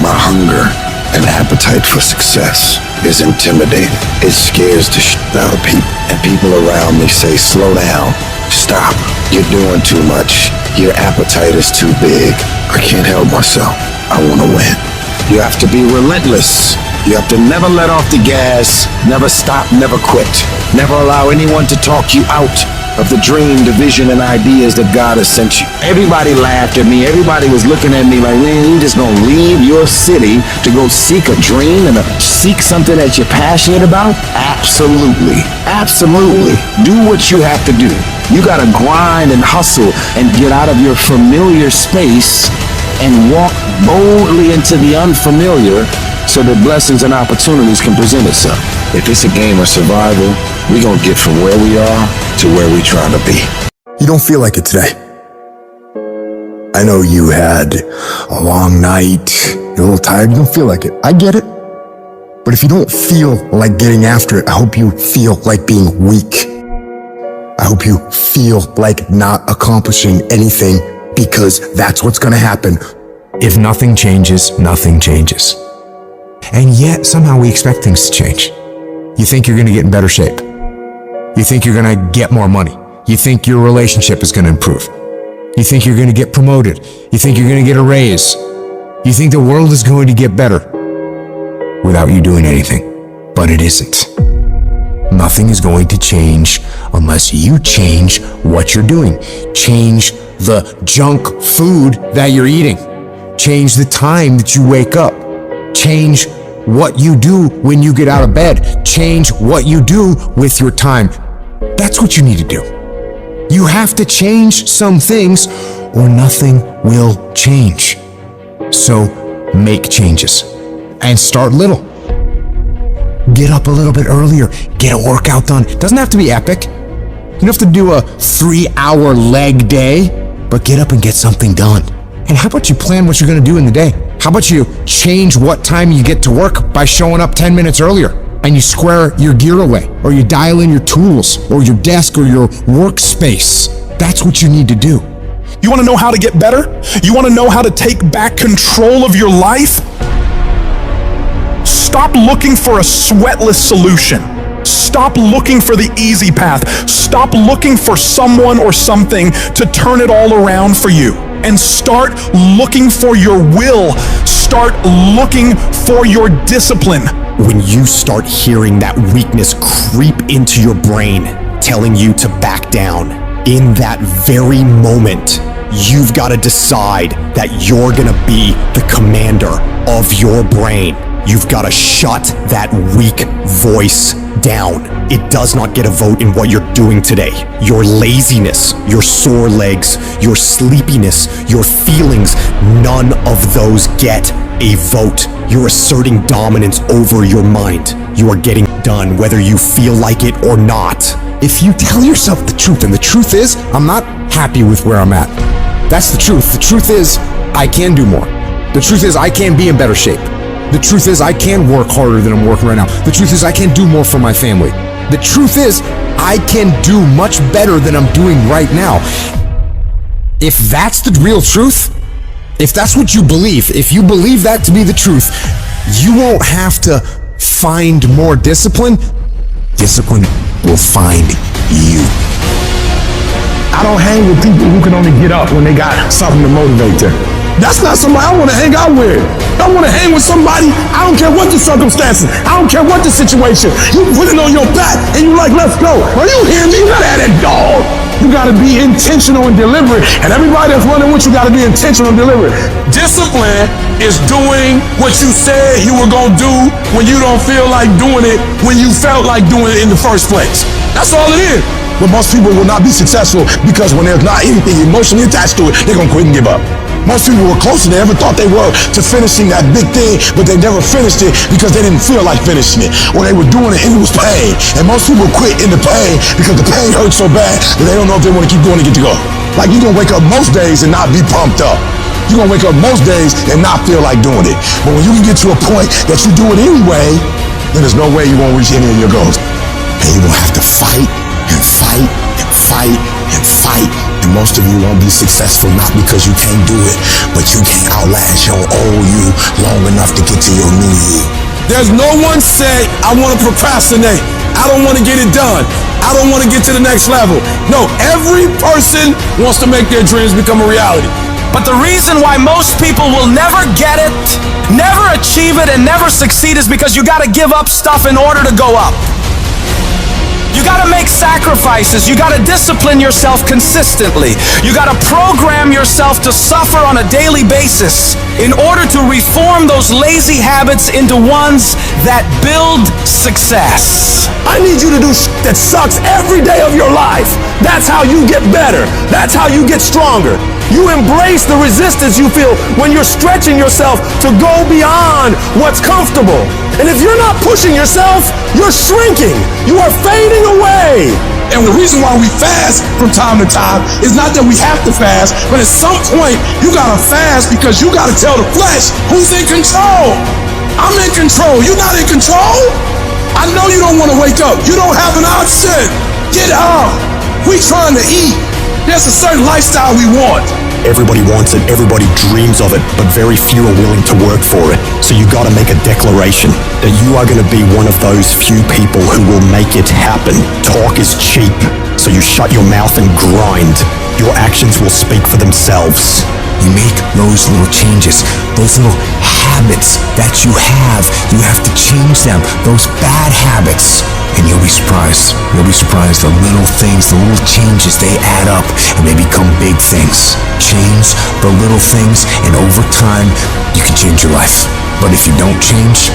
My hunger and appetite for success is intimidating. It scares the shit out of people. And people around me say, slow down, stop. You're doing too much. Your appetite is too big. I can't help myself. I want to win. You have to be relentless. You have to never let off the gas, never stop, never quit. Never allow anyone to talk you out of the dream, the vision, and ideas that God has sent you. Everybody laughed at me. Everybody was looking at me like, man, you just gonna leave your city to go seek a dream and seek something that you're passionate about? Absolutely. Absolutely. Do what you have to do. You gotta grind and hustle and get out of your familiar space and walk boldly into the unfamiliar so that blessings and opportunities can present itself. If it's a game of survival, we're gonna get from where we are to where we're trying to be. You don't feel like it today. I know you had a long night, you're a little tired, you don't feel like it. I get it. But if you don't feel like getting after it, I hope you feel like being weak. I hope you feel like not accomplishing anything, because that's what's gonna happen. If nothing changes, nothing changes. And yet, somehow we expect things to change. You think you're gonna get in better shape. You think you're gonna get more money. You think your relationship is gonna improve. You think you're gonna get promoted. You think you're gonna get a raise. You think the world is going to get better without you doing anything. But it isn't. Nothing is going to change unless you change what you're doing. Change the junk food that you're eating. Change the time that you wake up. Change what you do when you get out of bed. Change what you do with your time. That's what you need to do. You have to change some things or nothing will change. So make changes and start little. Get up a little bit earlier. Get a workout done. It doesn't have to be epic. You don't have to do a 3-hour leg day, but get up and get something done. And how about you plan what you're going to do in the day? How about you change what time you get to work by showing up 10 minutes earlier, and you square your gear away, or you dial in your tools, or your desk, or your workspace. That's what you need to do. You want to know how to get better? You want to know how to take back control of your life? Stop looking for a sweatless solution. Stop looking for the easy path. Stop looking for someone or something to turn it all around for you. And start looking for your will. Start looking for your discipline. When you start hearing that weakness creep into your brain, telling you to back down, in that very moment, you've got to decide that you're gonna be the commander of your brain. You've got to shut that weak voice down. It does not get a vote in what you're doing today. Your laziness, your sore legs, your sleepiness, your feelings, none of those get a vote. You're asserting dominance over your mind. You are getting done whether you feel like it or not. If you tell yourself the truth, and the truth is, I'm not happy with where I'm at. That's the truth. The truth is, I can do more. The truth is, I can be in better shape. The truth is, I can work harder than I'm working right now. The truth is, I can do more for my family. The truth is, I can do much better than I'm doing right now. If that's the real truth, if that's what you believe, if you believe that to be the truth, you won't have to find more discipline. Discipline will find you. I don't hang with people who can only get up when they got something to motivate them. That's not somebody I want to hang out with. I want to hang with somebody, I don't care what the circumstances, I don't care what the situation. You put it on your back and you like, let's go. Are you hearing me? You gotta have that dog. You gotta be intentional and deliberate. And everybody that's running with you gotta be intentional and deliberate. Discipline is doing what you said you were gonna do when you don't feel like doing it when you felt like doing it in the first place. That's all it is. But most people will not be successful because when there's not anything emotionally attached to it, they're gonna quit and give up. Most people were closer than they ever thought they were to finishing that big thing, but they never finished it because they didn't feel like finishing it, or they were doing it and it was pain. And most people quit in the pain because the pain hurts so bad that they don't know if they want to keep going to get to go. Like, you're gonna wake up most days and not be pumped up. You're gonna wake up most days and not feel like doing it. But when you can get to a point that you do it anyway, then there's no way you won't reach any of your goals. And you're gonna have to fight and fight and fight and fight And most of you won't be successful not because you can't do it, but you can't outlast your old you long enough to get to your new you. There's no one say, I want to procrastinate. I don't want to get it done. I don't want to get to the next level. No, every person wants to make their dreams become a reality. But the reason why most people will never get it, never achieve it, and never succeed is because you gotta give up stuff in order to go up. You gotta make sacrifices. You gotta discipline yourself consistently. You gotta program yourself to suffer on a daily basis in order to reform those lazy habits into ones that build success. I need you to do that sucks every day of your life. That's how you get better. That's how you get stronger. You embrace the resistance you feel when you're stretching yourself to go beyond what's comfortable. And if you're not pushing yourself, you're shrinking. You are fading away. And the reason why we fast from time to time is not that we have to fast, but at some point you gotta fast because you gotta tell the flesh who's in control. I'm in control. You're not in control. I know you don't want to wake up. You don't have an option. Get up. We trying to eat. There's a certain lifestyle we want. Everybody wants it, everybody dreams of it, but very few are willing to work for it. So you gotta make a declaration that you are gonna be one of those few people who will make it happen. Talk is cheap, so you shut your mouth and grind. Your actions will speak for themselves. You make those little changes, those little habits that you have to change them, those bad habits. And you'll be surprised. You'll be surprised. The little things, the little changes, they add up and they become big things. Change the little things, and over time, you can change your life. But if you don't change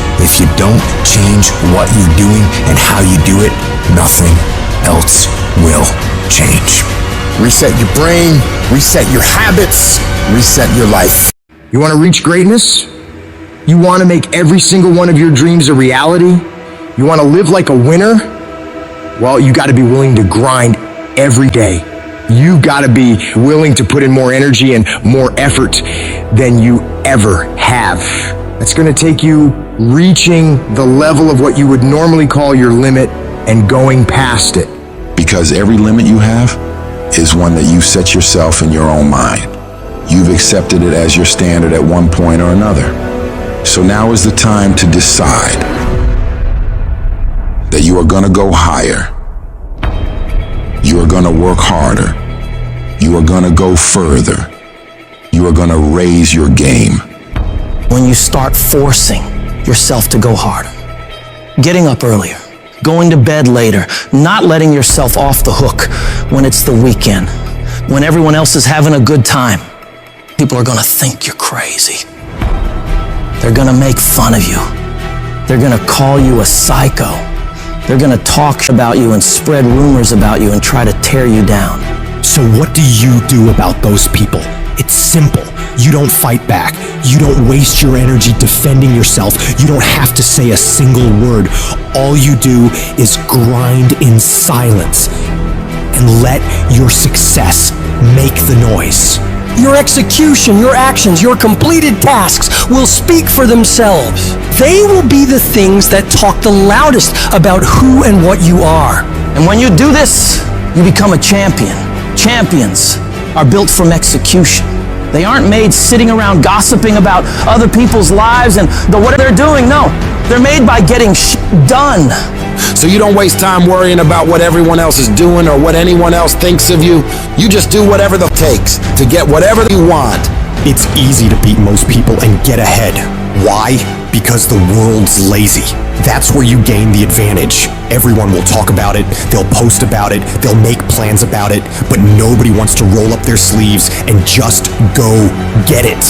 what you're doing and how you do it, nothing else will change. Reset your brain, reset your habits, reset your life. You want to reach greatness? You want to make every single one of your dreams a reality? You want to live like a winner? Well, you got to be willing to grind every day. You got to be willing to put in more energy and more effort than you ever have. That's going to take you reaching the level of what you would normally call your limit and going past it. Because every limit you have is one that you set yourself in your own mind. You've accepted it as your standard at one point or another. So now is the time to decide that you are gonna go higher. You are gonna work harder. You are gonna go further. You are gonna raise your game. When you start forcing yourself to go harder, getting up earlier, going to bed later, not letting yourself off the hook when it's the weekend, when everyone else is having a good time, people are gonna think you're crazy. They're gonna make fun of you. They're gonna call you a psycho. They're gonna talk about you and spread rumors about you and try to tear you down. So what do you do about those people? It's simple. You don't fight back. You don't waste your energy defending yourself. You don't have to say a single word. All you do is grind in silence and let your success make the noise. Your execution, your actions, your completed tasks will speak for themselves. They will be the things that talk the loudest about who and what you are. And when you do this, you become a champion. Champions are built from execution. They aren't made sitting around gossiping about other people's lives and what they're doing. No, they're made by getting done. So you don't waste time worrying about what everyone else is doing or what anyone else thinks of you. You just do whatever it takes to get whatever you want. It's easy to beat most people and get ahead. Why? Because the world's lazy. That's where you gain the advantage. Everyone will talk about it, they'll post about it, they'll make plans about it, but nobody wants to roll up their sleeves and just go get it.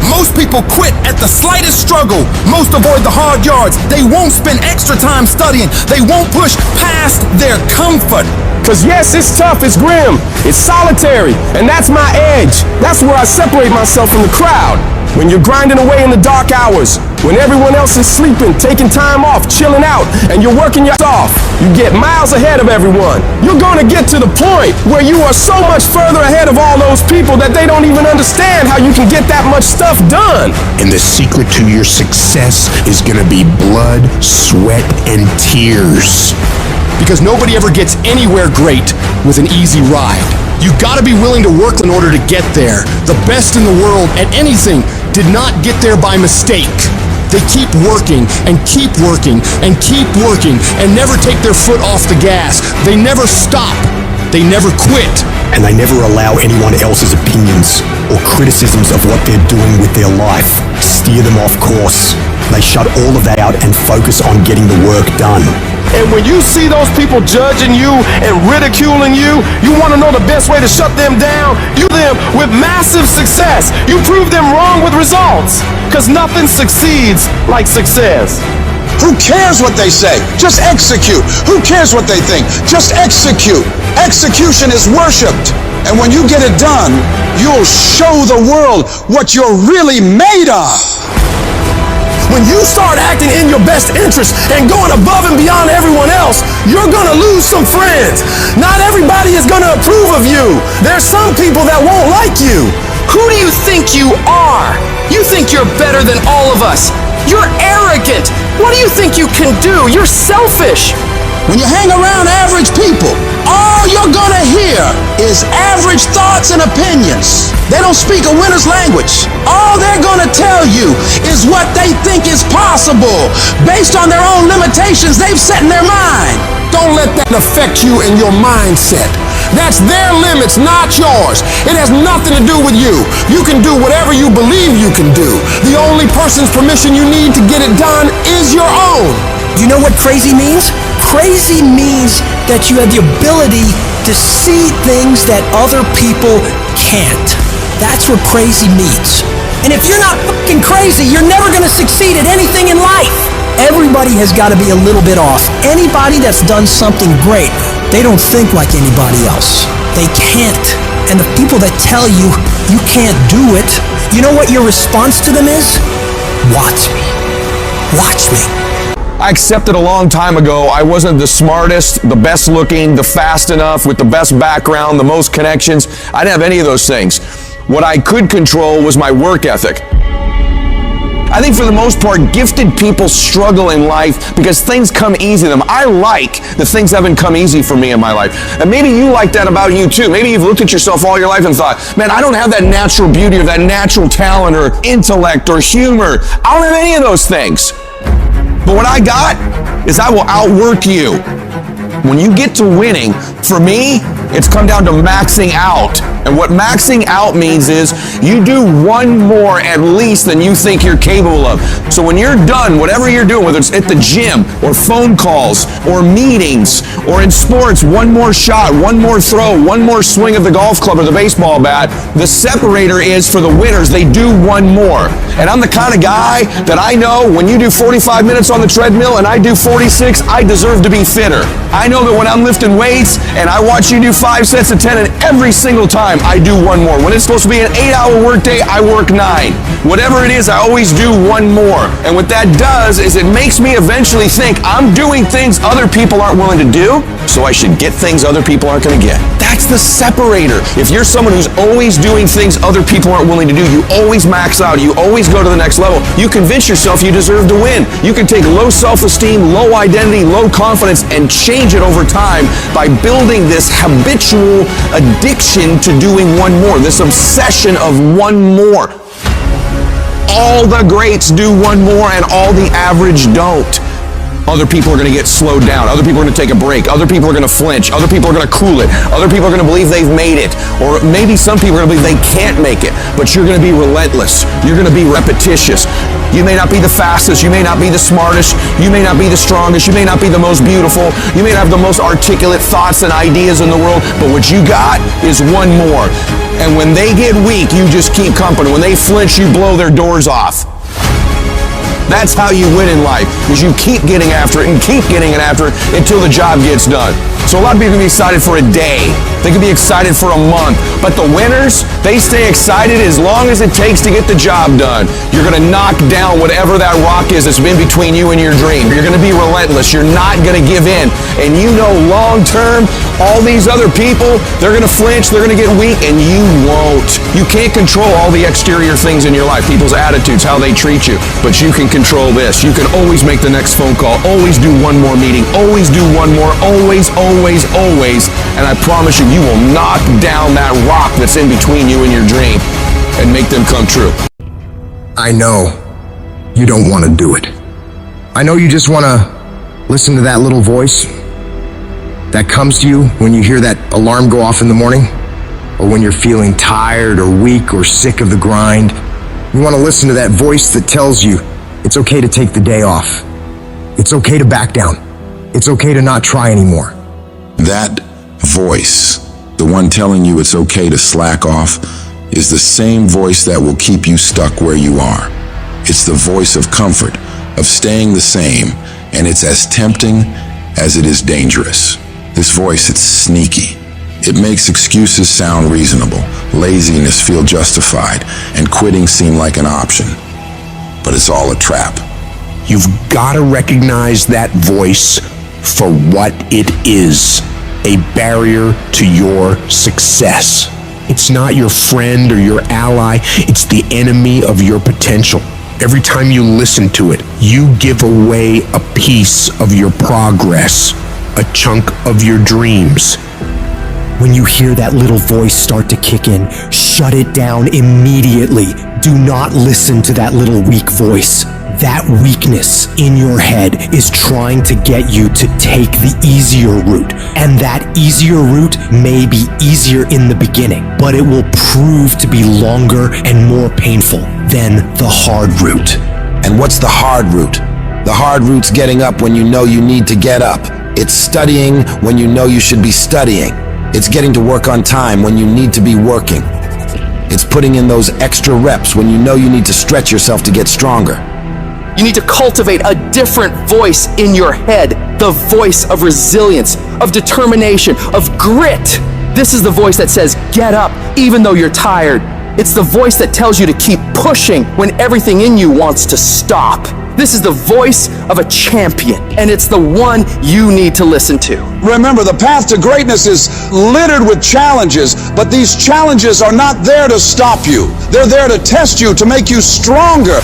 Most people quit at the slightest struggle. Most avoid the hard yards. They won't spend extra time studying. They won't push past their comfort. Cause yes, it's tough, it's grim, it's solitary, and that's my edge. That's where I separate myself from the crowd. When you're grinding away in the dark hours, when everyone else is sleeping, taking time off, chilling out, and you're working your ass off, You get miles ahead of everyone. You're going to get to the point where you are so much further ahead of all those people that they don't even understand how you can get that much stuff done. And the secret to your success is going to be blood, sweat, and tears. Because nobody ever gets anywhere great with an easy ride. You gotta be willing to work in order to get there. The best in the world at anything did not get there by mistake. They keep working and keep working and keep working and never take their foot off the gas. They never stop. They never quit. And they never allow anyone else's opinions or criticisms of what they're doing with their life steer them off course. They shut all of that out and focus on getting the work done. And when you see those people judging you and ridiculing you, you want to know the best way to shut them down? You them with massive success. You prove them wrong with results. Because nothing succeeds like success. Who cares what they say? Just execute. Who cares what they think? Just execute. Execution is worshipped. And when you get it done, you'll show the world what you're really made of. When you start acting in your best interest and going above and beyond everyone else, you're gonna lose some friends. Not everybody is gonna approve of you. There's some people that won't like you. Who do you think you are? You think you're better than all of us. You're arrogant. What do you think you can do? You're selfish. When you hang around average people, all you're gonna hear is average thoughts and opinions. They don't speak a winner's language. All they're gonna tell you is what they think is possible based on their own limitations they've set in their mind. Don't let that affect you and your mindset. That's their limits, not yours. It has nothing to do with you. You can do whatever you believe you can do. The only person's permission you need to get it done is your own. You know what crazy means? Crazy means that you have the ability to see things that other people can't. That's what crazy means. And if you're not fucking crazy, you're never gonna succeed at anything in life. Everybody has got to be a little bit off. Anybody that's done something great, they don't think like anybody else. They can't. And the people that tell you you can't do it, you know what your response to them is? Watch me. Watch me. I accepted a long time ago I wasn't the smartest, the best looking, the fast enough, with the best background, the most connections. I didn't have any of those things. What I could control was my work ethic. I think for the most part, gifted people struggle in life because things come easy to them. I like the things haven't come easy for me in my life. And maybe you like that about you too. Maybe you've looked at yourself all your life and thought, man, I don't have that natural beauty or that natural talent or intellect or humor. I don't have any of those things. But what I got is I will outwork you. When you get to winning, for me, it's come down to maxing out. And what maxing out means is you do one more at least than you think you're capable of. So when you're done, whatever you're doing, whether it's at the gym or phone calls or meetings or in sports, one more shot, one more throw, one more swing of the golf club or the baseball bat, the separator is for the winners. They do one more. And I'm the kind of guy that I know when you do 45 minutes on the treadmill and I do 46, I deserve to be fitter. I know that when I'm lifting weights and I watch you do 5 sets of 10 and every single time I do one more. When it's supposed to be an 8-hour workday, I work 9. Whatever it is, I always do one more. And what that does is it makes me eventually think I'm doing things other people aren't willing to do, so I should get things other people aren't going to get. That's the separator. If you're someone who's always doing things other people aren't willing to do, you always max out, you always go to the next level, you convince yourself you deserve to win. You can take low self-esteem, low identity, low confidence, and change it over time by building this habitual addiction to doing one more, this obsession of one more. All the greats do one more and all the average don't. Other people are going to get slowed down. Other people are going to take a break. Other people are going to flinch. Other people are going to cool it. Other people are going to believe they've made it. Or maybe some people are going to believe they can't make it. But you're going to be relentless. You're going to be repetitious. You may not be the fastest. You may not be the smartest. You may not be the strongest. You may not be the most beautiful. You may not have the most articulate thoughts and ideas in the world. But what you got is one more. And when they get weak, you just keep company. When they flinch, you blow their doors off. That's how you win in life, is you keep getting after it and keep getting it after it until the job gets done. So a lot of people can be excited for a day. They can be excited for a month. But the winners, they stay excited as long as it takes to get the job done. You're going to knock down whatever that rock is that's been between you and your dream. You're going to be relentless. You're not going to give in. And you know long term, all these other people, they're going to flinch, they're going to get weak, and you won't. You can't control all the exterior things in your life, people's attitudes, how they treat you. But you can control this. You can always make the next phone call, always do one more meeting, always do one more, always. And I promise you, you will knock down that rock that's in between you and your dream and make them come true. I know you don't want to do it. I know you just want to listen to that little voice that comes to you when you hear that alarm go off in the morning, or when you're feeling tired or weak or sick of the grind. You want to listen to that voice that tells you it's okay to take the day off. It's okay to back down. It's okay to not try anymore. That voice, the one telling you it's okay to slack off, is the same voice that will keep you stuck where you are. It's the voice of comfort, of staying the same, and it's as tempting as it is dangerous. This voice, it's sneaky. It makes excuses sound reasonable, laziness feel justified, and quitting seem like an option. But it's all a trap. You've got to recognize that voice for what it is, a barrier to your success. It's not your friend or your ally, it's the enemy of your potential. Every time you listen to it, you give away a piece of your progress, a chunk of your dreams. When you hear that little voice start to kick in, shut it down immediately. Do not listen to that little weak voice. That weakness in your head is trying to get you to take the easier route. And that easier route may be easier in the beginning, but it will prove to be longer and more painful than the hard route. And what's the hard route? The hard route's getting up when you know you need to get up. It's studying when you know you should be studying. It's getting to work on time when you need to be working. It's putting in those extra reps when you know you need to stretch yourself to get stronger. You need to cultivate a different voice in your head, the voice of resilience, of determination, of grit. This is the voice that says, get up, even though you're tired. It's the voice that tells you to keep pushing when everything in you wants to stop. This is the voice of a champion, and it's the one you need to listen to. Remember, the path to greatness is littered with challenges, but these challenges are not there to stop you. They're there to test you, to make you stronger,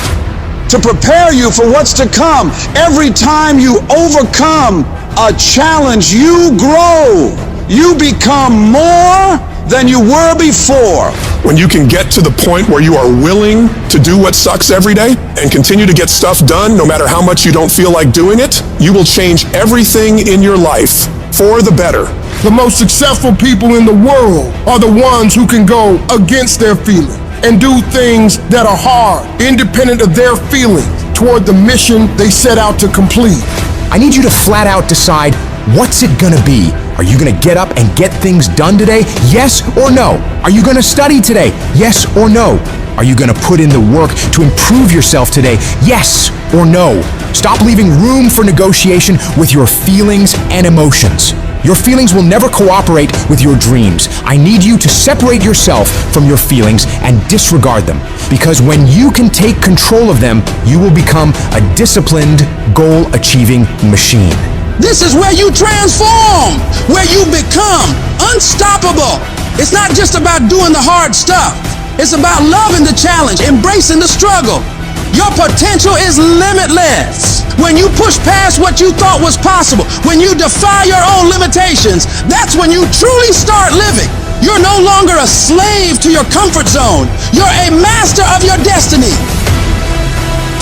to prepare you for what's to come. Every time you overcome a challenge, you grow. You become more than you were before. When you can get to the point where you are willing to do what sucks every day and continue to get stuff done no matter how much you don't feel like doing it, you will change everything in your life for the better. The most successful people in the world are the ones who can go against their feelings and do things that are hard, independent of their feelings, toward the mission they set out to complete. I need you to flat out decide, what's it gonna be? Are you gonna get up and get things done today? Yes or no? Are you gonna study today? Yes or no? Are you gonna put in the work to improve yourself today? Yes or no? Stop leaving room for negotiation with your feelings and emotions. Your feelings will never cooperate with your dreams. I need you to separate yourself from your feelings and disregard them. Because when you can take control of them, you will become a disciplined, goal-achieving machine. This is where you transform, where you become unstoppable. It's not just about doing the hard stuff. It's about loving the challenge, embracing the struggle. Your potential is limitless. When you push past what you thought was possible, when you defy your own limitations, that's when you truly start living. You're no longer a slave to your comfort zone. You're a master of your destiny.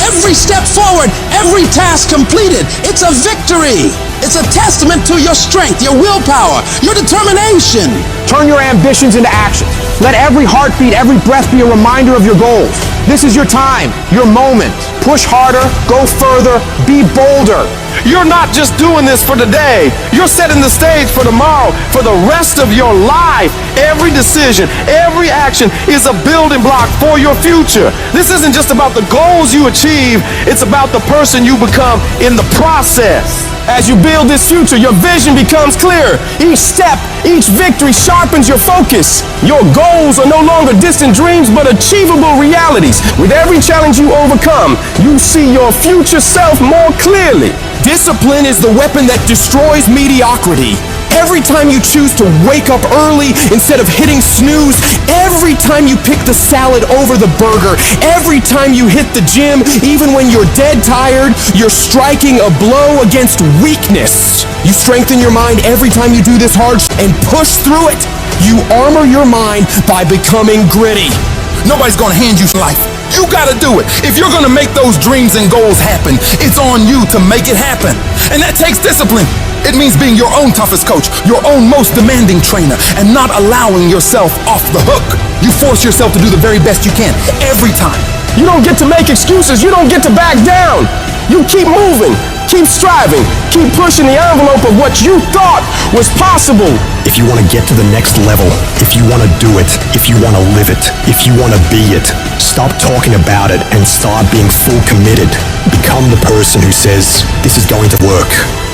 Every step forward, every task completed, it's a victory. It's a testament to your strength, your willpower, your determination. Turn your ambitions into action. Let every heartbeat, every breath be a reminder of your goals. This is your time, your moment. Push harder, go further, be bolder. You're not just doing this for today. You're setting the stage for tomorrow, for the rest of your life. Every decision, every action is a building block for your future. This isn't just about the goals you achieve, it's about the person you become in the process. As you build this future, your vision becomes clear. Each step, each victory sharpens your focus. Your goals are no longer distant dreams, but achievable realities. With every challenge you overcome, you see your future self more clearly. Discipline is the weapon that destroys mediocrity. Every time you choose to wake up early instead of hitting snooze, every time you pick the salad over the burger, every time you hit the gym, even when you're dead tired, you're striking a blow against weakness. You strengthen your mind every time you do this hard and push through it. You armor your mind by becoming gritty. Nobody's gonna hand you life. You gotta do it. If you're gonna make those dreams and goals happen, it's on you to make it happen. And that takes discipline. It means being your own toughest coach, your own most demanding trainer, and not allowing yourself off the hook. You force yourself to do the very best you can, every time. You don't get to make excuses, you don't get to back down. You keep moving, keep striving, keep pushing the envelope of what you thought was possible. If you want to get to the next level, if you want to do it, if you want to live it, if you want to be it, stop talking about it and start being full committed. Become the person who says, this is going to work.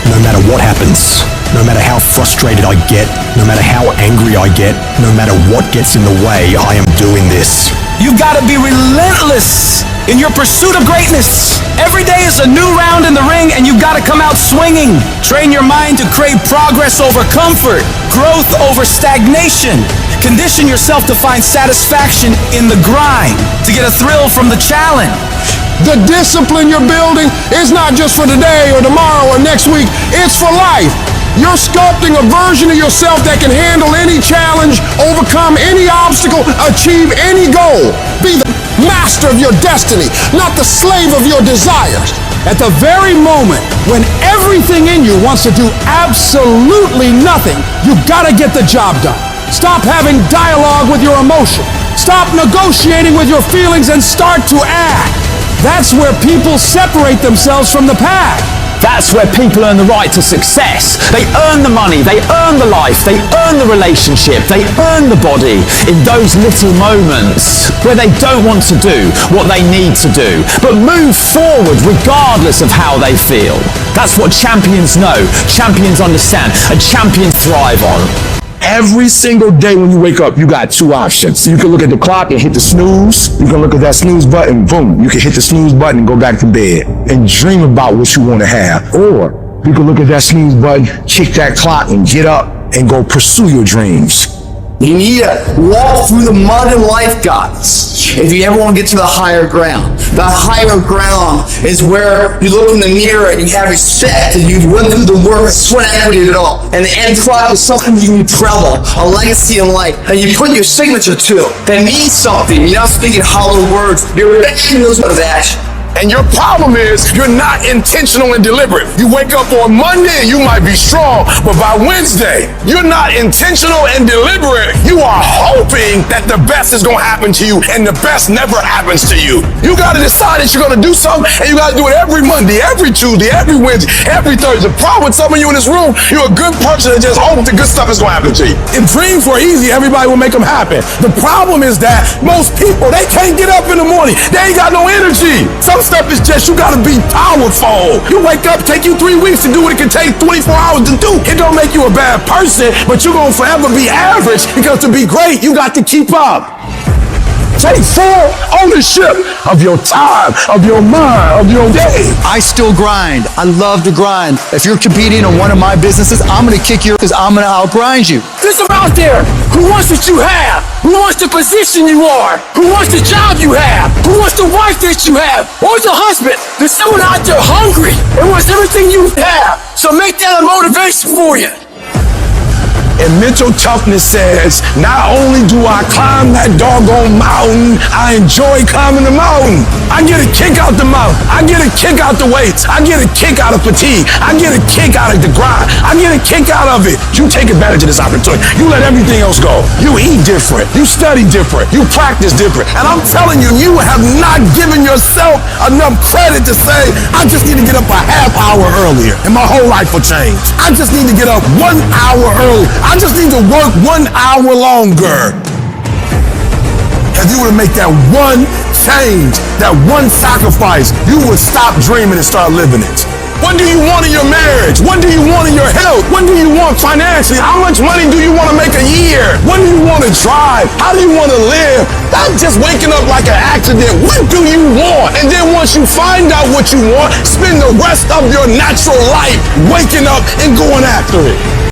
No matter what happens, no matter how frustrated I get, no matter how angry I get, no matter what gets in the way, I am doing this. You've got to be relentless in your pursuit of greatness. Every day is a new round in the ring and you've got to come out swinging. Train your mind to crave progress over comfort, growth over stagnation. Condition yourself to find satisfaction in the grind, to get a thrill from the challenge. The discipline you're building is not just for today or tomorrow or next week, it's for life. You're sculpting a version of yourself that can handle any challenge, overcome any obstacle, achieve any goal. Be the master of your destiny, not the slave of your desires. At the very moment when everything in you wants to do absolutely nothing, you've got to get the job done. Stop having dialogue with your emotion. Stop negotiating with your feelings and start to act. That's where people separate themselves from the pack. That's where people earn the right to success. They earn the money, they earn the life, they earn the relationship, they earn the body in those little moments where they don't want to do what they need to do, but move forward regardless of how they feel. That's what champions know, champions understand, and champions thrive on. Every single day when you wake up, you got two options. You can look at the clock and hit the snooze. You can look at that snooze button, boom. You can hit the snooze button and go back to bed and dream about what you want to have. Or you can look at that snooze button, kick that clock and get up and go pursue your dreams. You need to walk through the mud in life, guys, if you ever want to get to the higher ground. The higher ground is where you look in the mirror and you have respect and you've run through the work, sweat equity at all. And the end product is something you can be proud of, a legacy in life, and you put your signature to. That means something. You're not speaking hollow words. You're making those words action. And your problem is you're not intentional and deliberate. You wake up on Monday and you might be strong, but by Wednesday, you're not intentional and deliberate. You are hoping that the best is gonna happen to you, and the best never happens to you. You gotta decide that you're gonna do something, and you gotta do it every Monday, every Tuesday, every Wednesday, every Thursday. The problem with some of you in this room, you're a good person that just hopes the good stuff is gonna happen to you. If dreams were easy, everybody would make them happen. The problem is that most people, they can't get up in the morning. They ain't got no energy. Some stuff is just, you gotta be powerful. You wake up, take you 3 weeks to do what it can take 24 hours to do. It don't make you a bad person, but you're gonna forever be average, because to be great, you got to keep up. Take full ownership of your time, of your mind, of your day. I still grind. I love to grind. If you're competing in one of my businesses, I'm gonna kick you because I'm gonna outgrind you. There's some out there who wants what you have, who wants the position you are, who wants the job you have, who wants the wife that you have, or the husband. There's someone out there hungry and wants everything you have. So make that a motivation for you. And mental toughness says, not only do I climb that doggone mountain, I enjoy climbing the mountain. I get a kick out the mountain. I get a kick out the weights. I get a kick out of fatigue. I get a kick out of the grind. I get a kick out of it. You take advantage of this opportunity. You let everything else go. You eat different. You study different. You practice different. And I'm telling you, you have not given yourself enough credit to say, I just need to get up a half hour earlier and my whole life will change. I just need to get up 1 hour early. I just need to work 1 hour longer. If you were to make that one change, that one sacrifice, you would stop dreaming and start living it. What do you want in your marriage? What do you want in your health? What do you want financially? How much money do you want to make a year? What do you want to drive? How do you want to live? Not just waking up like an accident. What do you want? And then once you find out what you want, spend the rest of your natural life waking up and going after it.